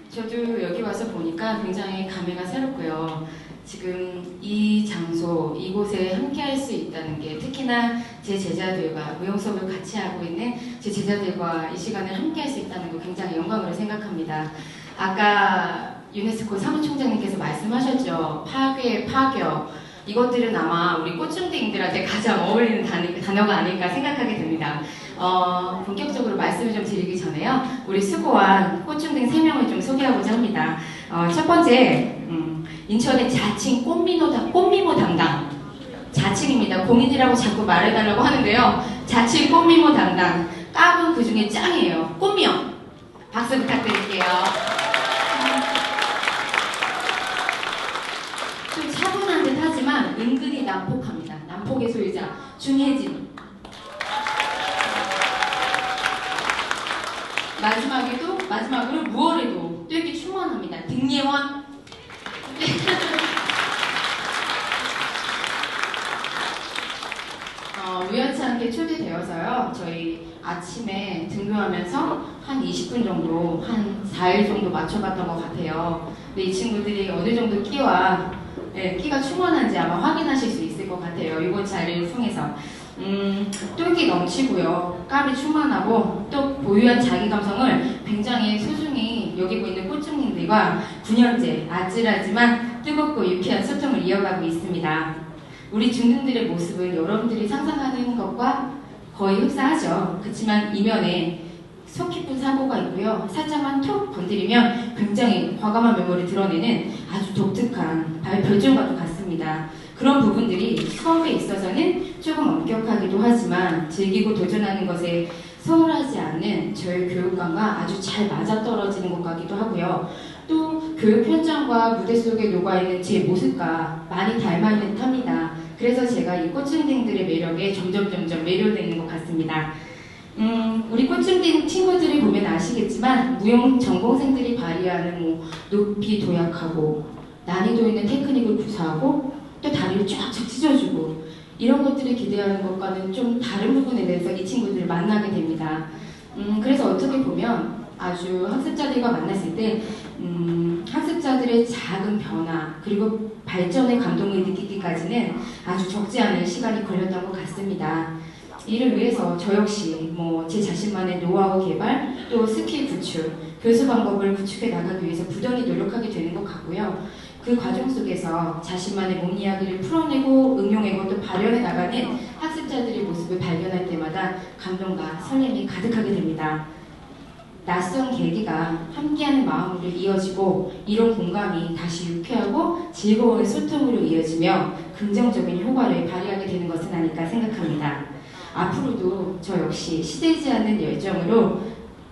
저도 여기 와서 보니까 굉장히 감회가 새롭고요. 지금 이 장소, 이곳에 함께할 수 있다는 게 특히나 제 제자들과 무용 수업을 같이 하고 있는 제 제자들과 이 시간을 함께할 수 있다는 거 굉장히 영광으로 생각합니다. 아까 유네스코 사무총장님께서 말씀하셨죠. 파괴, 파격. 이것들은 아마 우리 꽃중딩들한테 가장 어울리는 단어가 아닐까 생각하게 됩니다. 본격적으로 말씀을 좀 드리기 전에요. 우리 수고한 꽃중딩 3명을 좀 소개하고자 합니다. 첫 번째, 인천의 자칭 꽃미모 담당. 자칭입니다. 공인이라고 자꾸 말해달라고 하는데요. 자칭 꽃미모 담당. 까분 그 중에 짱이에요. 꽃미영. 박수 부탁드릴게요. 좀 차분한 듯 하지만 은근히 난폭합니다. 난폭의 소유자 중혜진. 마지막으로 무얼에도 되게 충만합니다. 등예원. 우연치 않게 초대되어서요. 저희 아침에 등교하면서 한 20분 정도, 한 4일 정도 맞춰봤던 것 같아요. 근데 이 친구들이 어느 정도 끼가 충분한지 아마 확인하실 수 있을 것 같아요. 이번 자리를 통해서. 똘기 넘치고요. 깔이 충만하고 또 보유한 자기 감성을 굉장히 소중히 여기고 있는 꽃중님들과 9년째 아찔하지만 뜨겁고 유쾌한 소통을 이어가고 있습니다. 우리 중등들의 모습은 여러분들이 상상하는 것과 거의 흡사하죠. 그렇지만 이면에 속 깊은 사고가 있고요. 살짝만 톡 건드리면 굉장히 과감한 면모를 드러내는 아주 독특한 별종과도 같습니다. 그런 부분들이 수업에 있어서는 조금 엄격하기도 하지만 즐기고 도전하는 것에 소홀하지 않는 저희 교육관과 아주 잘 맞아떨어지는 것 같기도 하고요. 또 교육 현장과 무대 속에 녹아있는 제 모습과 많이 닮아있는 듯합니다. 그래서 제가 이 꽃중딩들의 매력에 점점 매료되는 것 같습니다. 우리 꽃중딩 친구들이 보면 아시겠지만 무용 전공생들이 발휘하는 높이 도약하고 난이도 있는 테크닉을 구사하고 또 다리를 쫙쫙 찢어주고 이런 것들을 기대하는 것과는 좀 다른 부분에 대해서 이 친구들을 만나게 됩니다. 그래서 어떻게 보면 아주 학습자들과 만났을 때 학습자들의 작은 변화 그리고 발전의 감동을 느끼기까지는 아주 적지 않은 시간이 걸렸던 것 같습니다. 이를 위해서 저 역시 제 자신만의 노하우 개발 또 스킬 구축, 교수 방법을 구축해 나가기 위해서 부단히 노력하게 되는 것 같고요. 그 과정 속에서 자신만의 몸 이야기를 풀어내고 응용하고 또 발현해 나가는 학습자들의 모습을 발견할 때마다 감동과 설렘이 가득하게 됩니다. 낯선 계기가 함께하는 마음으로 이어지고 이런 공감이 다시 유쾌하고 즐거운 소통으로 이어지며 긍정적인 효과를 발휘하게 되는 것은 아닐까 생각합니다. 앞으로도 저 역시 시들지 않는 열정으로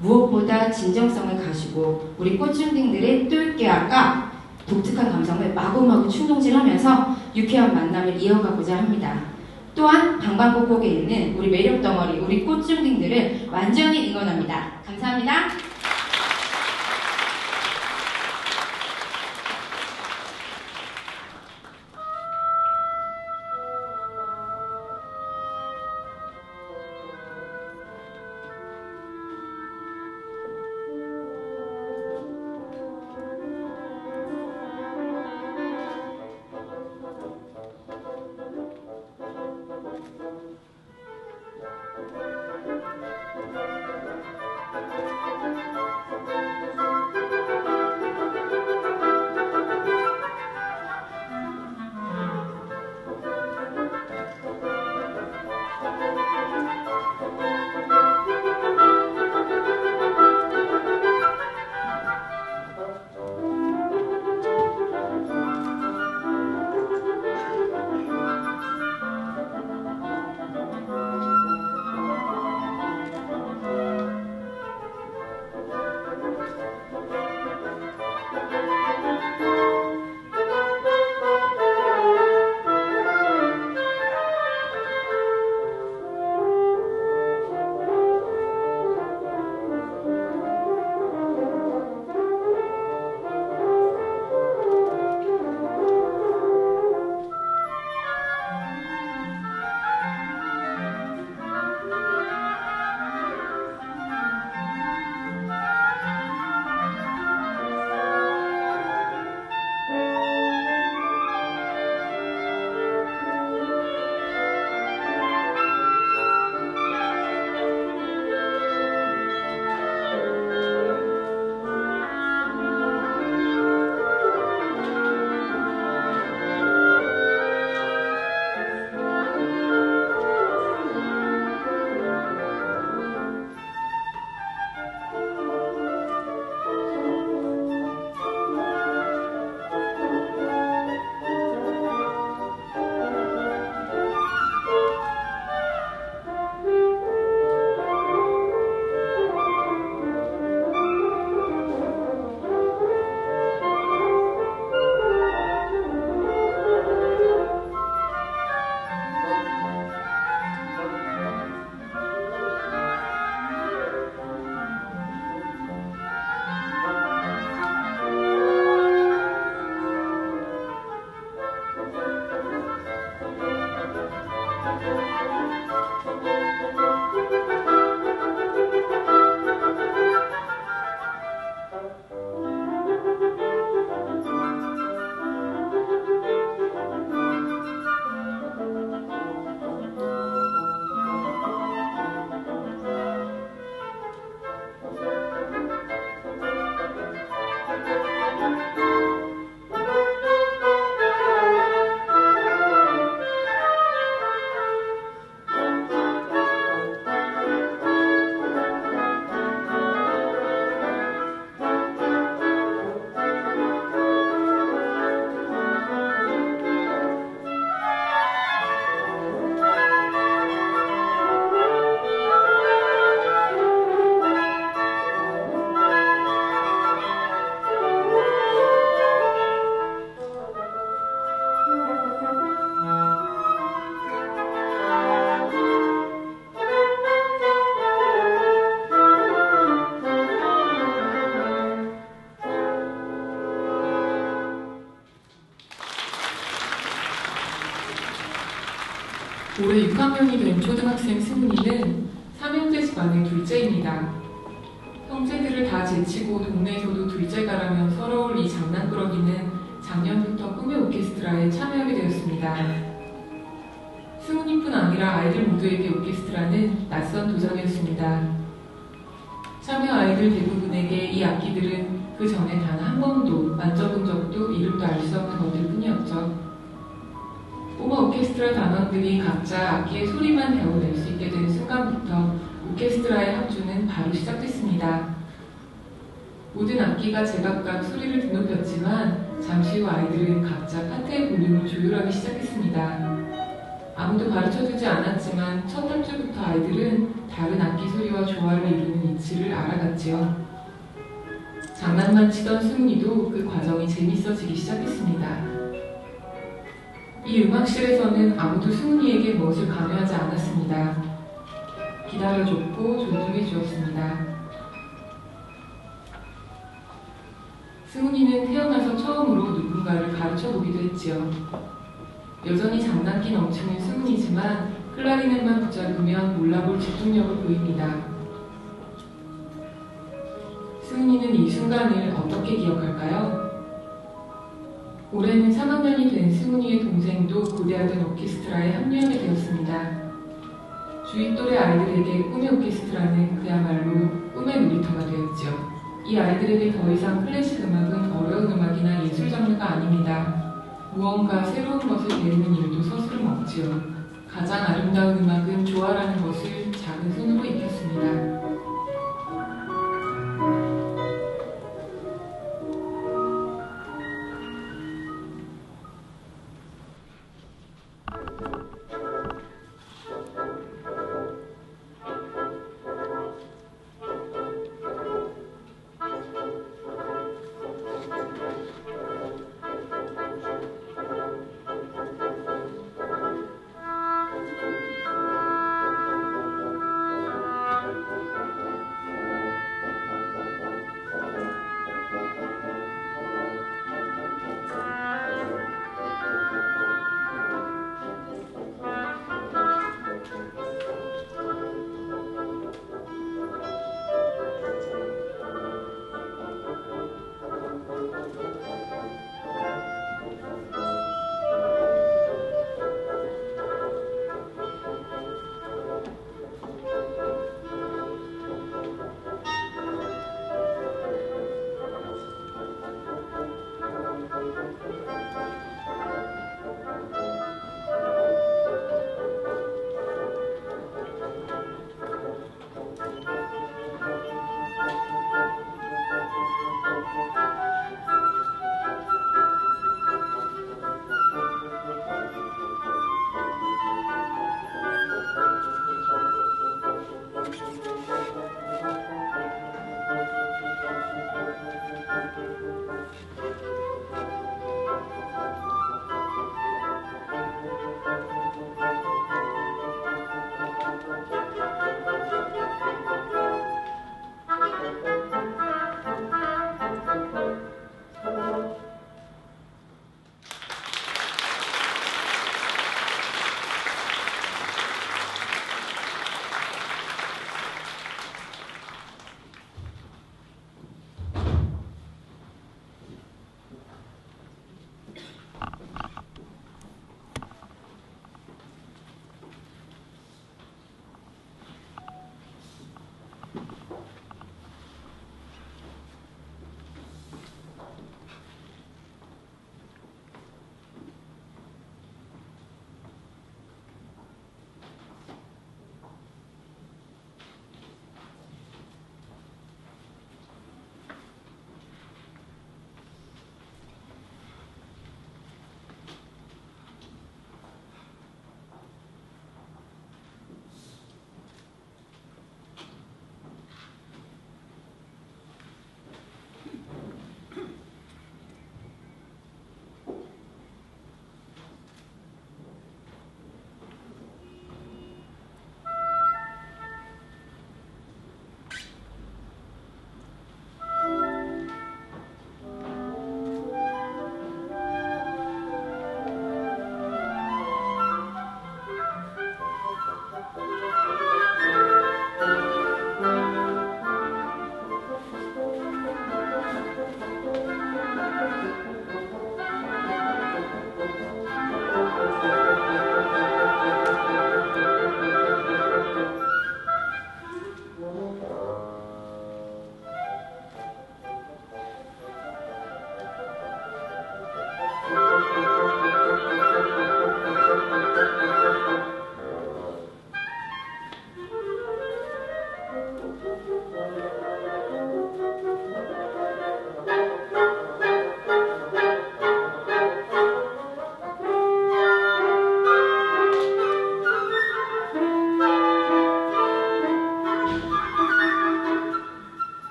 무엇보다 진정성을 가지고 우리 꽃중딩들의 똘끼함과 독특한 감성을 마구마구 충동질하면서 유쾌한 만남을 이어가고자 합니다. 또한 방방곡곡에 있는 우리 매력덩어리, 우리 꽃중딩들을 완전히 응원합니다. 감사합니다. 올해 6학년이 된 초등학생 승훈이는 삼형제 집안의 둘째입니다. 형제들을 다 제치고 동네에서도 둘째가라며 서러울 이 장난꾸러기는 작년부터 꿈의 오케스트라에 참여하게 되었습니다. 승훈이뿐 아니라 아이들 모두에게 오케스트라는 낯선 도전이었습니다. 참여 아이들 대부분에게 이 악기들은 그 전에 단 한 번도 만져본 적도 이름도 알 수 없는 것들 뿐이었죠. 꼬마 오케스트라 단원들이 각자 악기의 소리만 배워낼 수 있게 된 순간부터 오케스트라의 합주는 바로 시작됐습니다. 모든 악기가 제각각 소리를 드높였지만 잠시 후 아이들은 각자 파트의 볼륨을 조율하기 시작했습니다. 아무도 가르쳐주지 않았지만 첫 합주부터 아이들은 다른 악기 소리와 조화를 이루는 이치를 알아갔지요. 장난만 치던 승훈이도 그 과정이 재밌어지기 시작했습니다. 이 음악실에서는 아무도 승훈이에게 무엇을 강요하지 않았습니다. 기다려줬고 존중해 주었습니다. 승훈이는 태어나서 처음으로 누군가를 가르쳐보기도 했지요. 여전히 장난기 넘치는 승훈이지만 클라리넷만 붙잡으면 몰라볼 집중력을 보입니다. 승훈이는 이 순간을 어떻게 기억할까요? 올해는 3학년이 된 승훈이의 동생도 고대하던 오케스트라에 합류하게 되었습니다. 주위 또래 아이들에게 꿈의 오케스트라는 그야말로 꿈의 놀이터가 되었죠. 이 아이들에게 더 이상 클래식 음악은 어려운 음악이나 예술 장르가 아닙니다. 무언가 새로운 것을 배우는 일도 서스름 없지요. 가장 아름다운 음악은 조화라는 것을 작은 손으로 익혔습니다.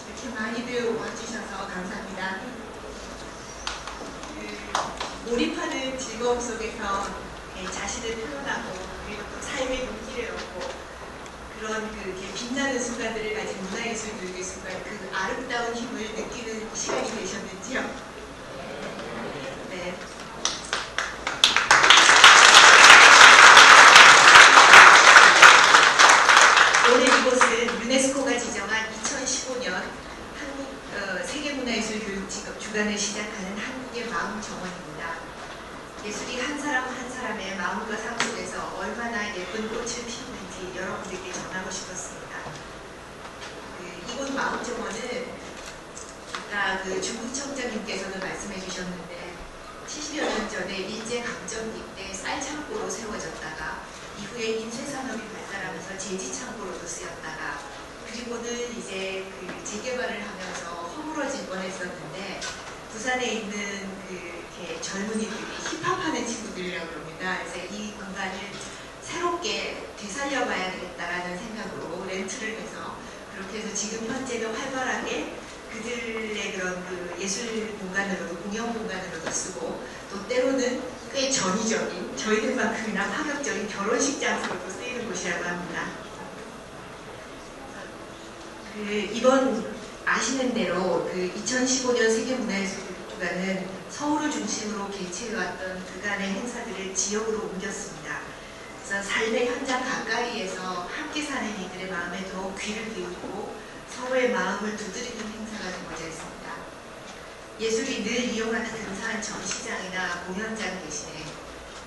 이렇게 많이들 와주셔서 감사합니다. 몰입하는 즐거움 속에서 자신을 표현하고 그리고 또 삶의 용기를 얻고 그런 빛나는 순간들을 가진 문화예술교육예술관 그 아름다운 힘을 느끼는 시간이 되셨는지요? 네. 오늘 이곳은 유네스코가 지정한 2015년 세계문화예술 주간을 시작하는 한국의 마음 정원입니다. 예술이 한 사람 한 사람의 마음과 삶 속에서 얼마나 예쁜 꽃을 피우는지 여러분들께 전하고 싶었습니다. 이곳 마음 정원은 아까 중국 청장님께서도 말씀해 주셨는데 70여 년 전에 일제강점기 때 쌀창고로 세워졌다가 이후에 인쇄산업이 발달하면서 제지창고로도 쓰였다가 그리고는 이제 재개발을 하면서 허물어질 뻔했었는데 부산에 있는 이렇게 젊은이들이 힙합하는 친구들이라고 합니다. 그래서 이 공간을 새롭게 되살려봐야 되겠다라는 생각으로 렌트를 해서 그렇게 해서 지금 현재는 활발하게 그들의 그런 예술 공간으로도 공연 공간으로도 쓰고 또 때로는 꽤 전위적인 저희들만큼이나 파격적인 결혼식 장소로도 쓰이는 곳이라고 합니다. 이번 아시는 대로 2015년 세계문화예술주간은 서울을 중심으로 개최해왔던 그간의 행사들을 지역으로 옮겼습니다. 그래서 삶의 현장 가까이에서 함께 사는 이들의 마음에 더 귀를 기울이고 서로의 마음을 두드리는 행사가 되고자 했습니다. 예술이 늘 이용하는 근사한 전시장이나 공연장 대신에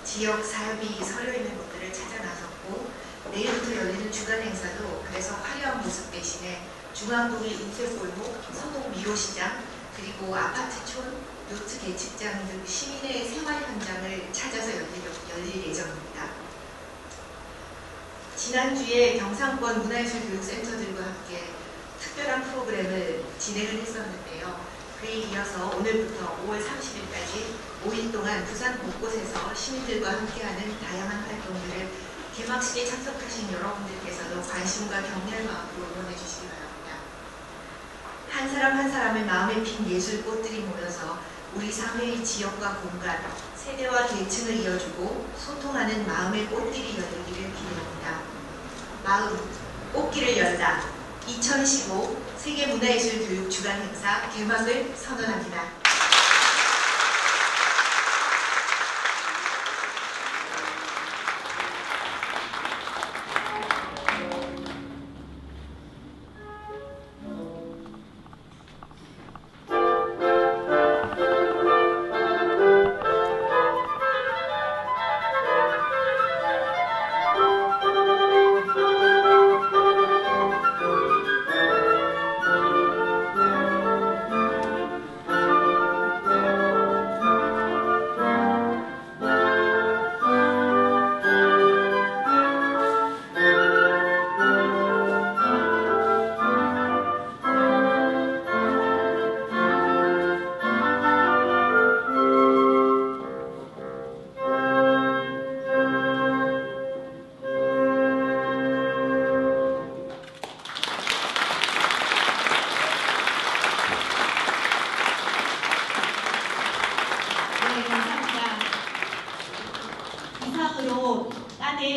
지역 사업이 서려있는 곳들을 찾아 나섰고 내일부터 열리는 주간 행사도 그래서 화려한 모습 대신에 중앙동의 인쇄골목, 서동 미로시장, 그리고 아파트촌, 요트 개측장 등 시민의 생활 현장을 찾아서 열릴 예정입니다. 지난주에 경상권 문화예술교육센터들과 함께 특별한 프로그램을 진행을 했었는데요. 그에 이어서 오늘부터 5월 30일까지 5일 동안 부산 곳곳에서 시민들과 함께하는 다양한 활동들을 개막식에 참석하신 여러분들께서도 관심과 격려의 마음으로 응원해 주시기 바랍니다. 한 사람 한 사람의 마음에 핀 예술꽃들이 모여서 우리 사회의 지역과 공간, 세대와 계층을 이어주고 소통하는 마음의 꽃길이 열리기를 기대합니다. 마음, 꽃길을 열다 2015 세계문화예술교육주간 행사 개막을 선언합니다.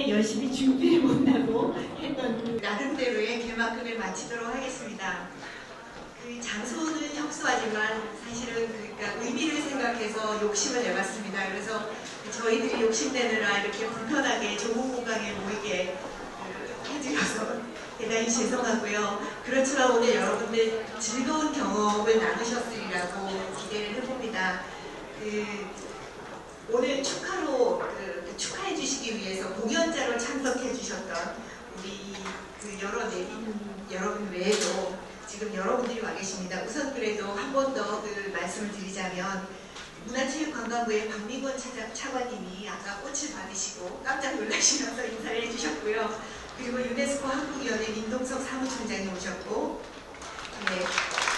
열심히 준비를 못하고 했던 나름대로의 개막식을 마치도록 하겠습니다. 장소는 협소하지만 사실은 의미를 생각해서 욕심을 내봤습니다. 그래서 저희들이 욕심내느라 이렇게 불편하게 좁은 공간에 모이게 해드려서 대단히 죄송하고요. 그렇지만 오늘 여러분들 즐거운 경험을 나누셨으리라고 기대를 해봅니다. 오늘 축하로 축하해 주시기 위해서 공연자로 참석해 주셨던 우리 여러 내빈 여러분 외에도 지금 여러분들이 와 계십니다. 우선 그래도 한 번 더 말씀을 드리자면 문화체육관광부의 박미권 차관님이 아까 꽃을 받으시고 깜짝 놀라시면서 인사를 해주셨고요. 그리고 유네스코 한국위원회 민동석 사무총장이 오셨고, 네.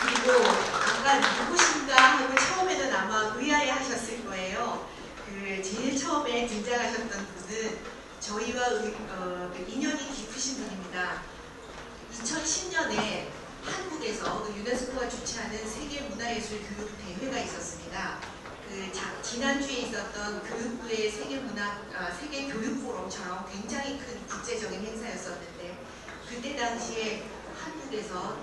그리고 아까 누구신가 하고 처음에는 아마 의아해 하셨을 거예요. 제일 처음에 등장하셨던 분은 저희와 인연이 깊으신 분입니다. 2010년에 한국에서 유네스코가 주최하는 세계문화예술 교육 대회가 있었습니다. 지난주에 있었던 교육부의 세계 교육 포럼처럼 굉장히 큰 국제적인 행사였었는데, 그때 당시에 한국에서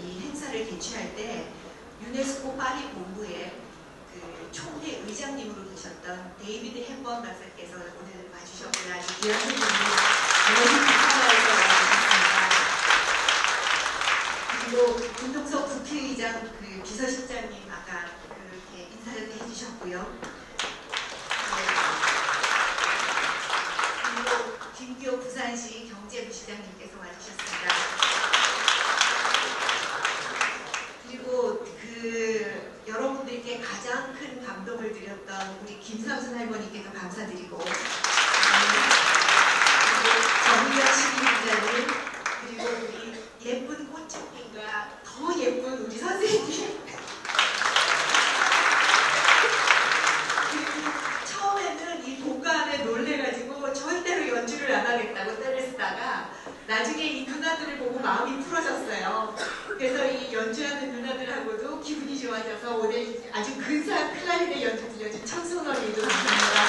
이 행사를 개최할 때 유네스코 파리 본부의 총회 의장님으로 계셨던 데이비드 햄번 박사께서 오늘 와주셨고요. 아주 귀한 손님이 여기 북한에서 와주셨습니다. 그리고 윤동석 국회의장 비서실장님 아까 그렇게 인사를 해주셨고요. 그리고 김규호 부산시 경제부시장님께서 와주셨습니다. 그리고 여러분들께 가장 큰 감동을 드렸던 우리 김삼순 할머니께도 감사드리고, 그리고 정의연 시민기자님, 그리고 우리 예쁜 꽃집님과 더 예쁜 우리 선생님, 그리고 처음에는 이 복가안에 놀래가지고 절대로 연주를 안 하겠다고 떼를 쓰다가 나중에 이 누나들을 보고 마음이 풀어졌어요. 그래서 이 연주하는 누나들하고도 기분이 좋아져서 오늘 아주 근사한 클라리넷 연주 들려준 청순언니도 감사합니다.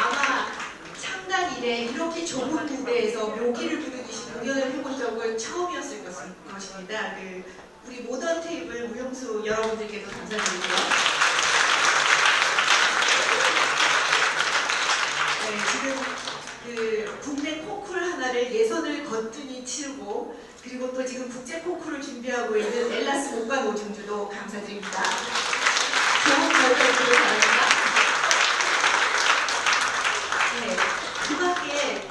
아마 창단 이래 이렇게 좁은 무대에서 묘기를 부르듯이 공연을 해본 적은 처음이었을 것입니다. 우리 모던 테이블 우영수 여러분들께도 감사드리고요. 네, 지금 국내 콩쿨 하나를 예선을 거뜬히 치르고, 그리고 또 지금 국제 콩쿨을 준비하고 있는 엘라스 목과 노중주도 감사드립니다. 좋은 결과를 바랍니다. 네, 그 밖에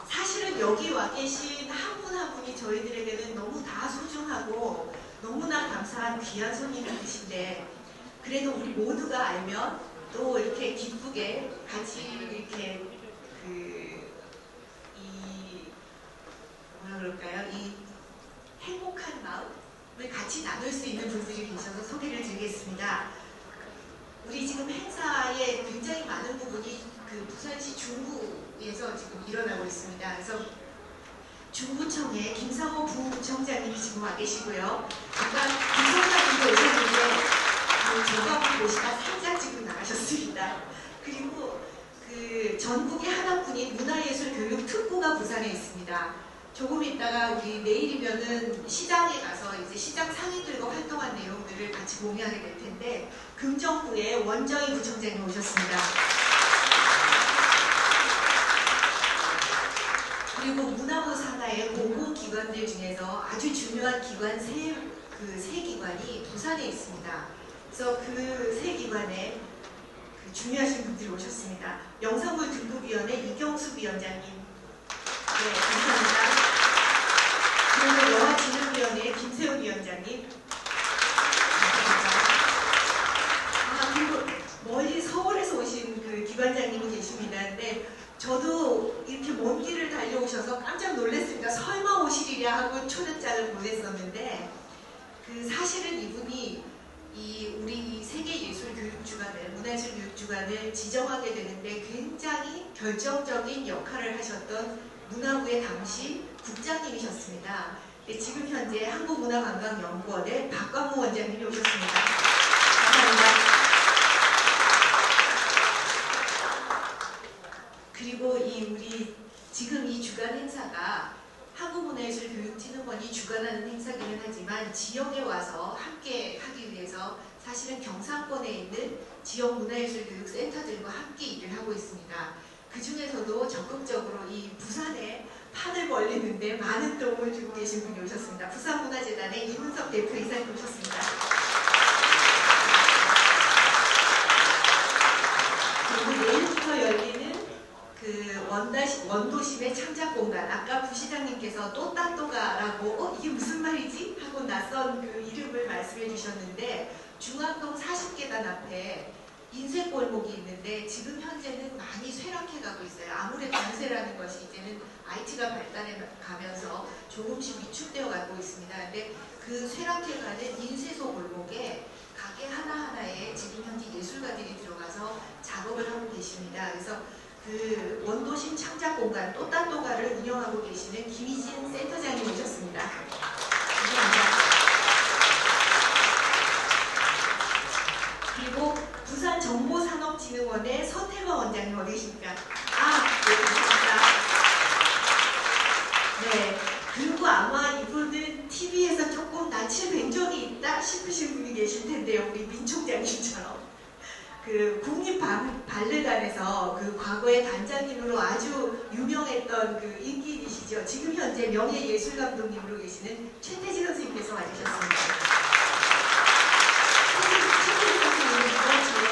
사실은 여기 와 계신 한 분 한 분이 저희들에게는 너무 다 소중하고 너무나 감사한 귀한 손님들이신데, 그래도 우리 모두가 알면 또 이렇게 기쁘게 같이 이렇게 이 행복한 마음을 같이 나눌 수 있는 분들이 계셔서 소개를 드리겠습니다. 우리 지금 행사에 굉장히 많은 부분이 부산시 중구에서 지금 일어나고 있습니다. 그래서 중구청에 김상호 부구청장님이 지금 와 계시고요. 아까 부청장님도 오셨는데 저가 보시다 살짝 지금 나가셨습니다. 그리고 전국의 하나뿐인 문화예술 교육 특구가 부산에 있습니다. 조금 있다가 우리 내일이면은 시장에 가서 이제 시장 상인들과 활동한 내용들을 같이 공유하게 될 텐데, 금정구의 원정희 부청장님 오셨습니다. 그리고 문화부 산하의 공공기관들 중에서 아주 중요한 기관 세 기관이 부산에 있습니다. 그래서 그 세 기관에 중요하신 분들이 오셨습니다. 영상물 등급위원회 이경숙 위원장님, 네, 감사합니다. 그리고 영화진흥위원회 김세훈 위원장님, 감사합니다. 그리고 멀리 서울에서 오신 기관장님이 계십니다. 근데 저도 이렇게 먼 길을 달려오셔서 깜짝 놀랐습니다. 설마 오시리랴 하고 초대장을 보냈었는데, 사실은 이분이 우리 세계예술교육주간을, 문화예술교육주간을 지정하게 되는데 굉장히 결정적인 역할을 하셨던 문화부의 당시 국장님이셨습니다. 지금 현재 한국문화관광연구원의 박광무 원장님이 오셨습니다. 감사합니다. 그리고 우리 지금 이 주간 행사가 한국문화예술교육진흥원이 주관하는 행사기는 하지만 지역에 와서 함께 하기 위해서 사실은 경상권에 있는 지역 문화예술교육센터들과 함께 일을 하고 있습니다. 그 중에서도 적극적으로 이 부산에 판을 벌리는데 많은 도움을 주고 계신 분이 오셨습니다. 부산문화재단의 이문석 대표이사님 오셨습니다. 그리고 내일부터 열리는 원도심의 창작공간, 아까 부시장님께서 또따또가라고 이게 무슨 말이지? 하고 조금 낯선 그 이름을 말씀해 주셨는데 중앙동 40계단 앞에 인쇄골목이 있는데 지금 현재는 많이 쇠락해 가고 있어요. 아무래도 인쇄라는 것이 이제는 IT가 발달해 가면서 조금씩 위축되어 가고 있습니다. 근데 그 쇠락해 가는 인쇄소 골목에 가게 하나하나에 지금 현재 예술가들이 들어가서 작업을 하고 계십니다. 그래서 그 원도심 창작공간 또따또가를 운영하고 계시는 김희진 센터장님 오셨습니다. 감사합니다. 그리고 부산정보산업진흥원의 서태거 원장님 어디 계십니까? 네, 감사합니다. 네, 그리고 아마 이분은 TV에서 조금 낯을 뵌 적이 있다 싶으신 분이 계실 텐데요. 우리 민 총장님처럼. 그 국립발레단에서 그 과거에 단장님으로 아주 유명했던 그 인기인이시죠. 지금 현재 명예예술감독님으로 계시는 최태지 선생님께서 와주셨습니다. 최태지 선생님은 이번 주에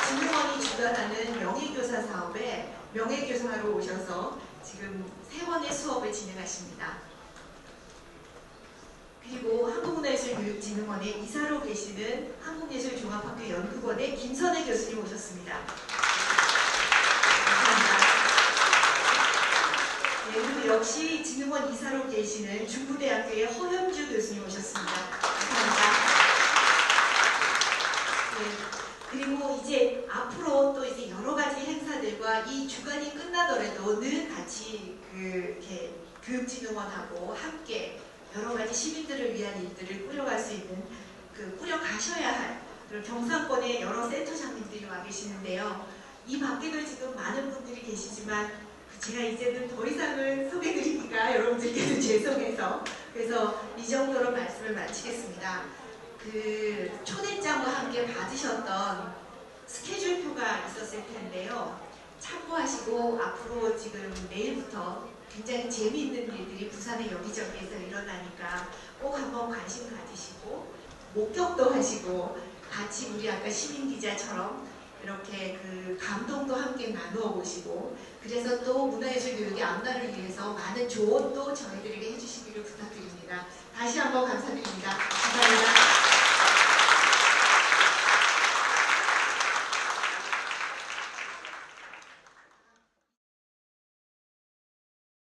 진흥원이 주관하는 명예교사 사업에 명예교사로 오셔서 지금 3번의 수업을 진행하십니다. 그리고 한국문화예술교육진흥원에 이사로 계시는 한국예술종합학교 연구원의 김선혜 교수님 오셨습니다. 감사합니다. 네, 그리고 역시 진흥원 이사로 계시는 중부대학교의 허현주 교수님 오셨습니다. 감사합니다. 네, 그리고 이제 앞으로 또 이제 여러 가지 행사들과 이 주간이 끝나더라도 늘 같이 이렇게 교육진흥원하고 함께 여러 가지 시민들을 위한 일들을 꾸려갈 수 있는 꾸려가셔야 할 그런 경상권의 여러 센터장님들이 와 계시는데요. 이 밖에도 지금 많은 분들이 계시지만 제가 이제는 더 이상을 소개드리기가 여러분들께는 죄송해서 그래서 이 정도로 말씀을 마치겠습니다. 그 초대장과 함께 받으셨던 스케줄표가 있었을 텐데요. 참고하시고 앞으로 지금 내일부터 굉장히 재미있는 일들이 부산의 여기저기에서 일어나니까 꼭 한번 관심 가지시고 목격도 하시고 같이 우리 아까 시민기자처럼 이렇게 그 감동도 함께 나누어 보시고 그래서 또 문화예술교육의 앞날을 위해서 많은 조언도 저희들에게 해주시기를 부탁드립니다. 다시 한번 감사드립니다.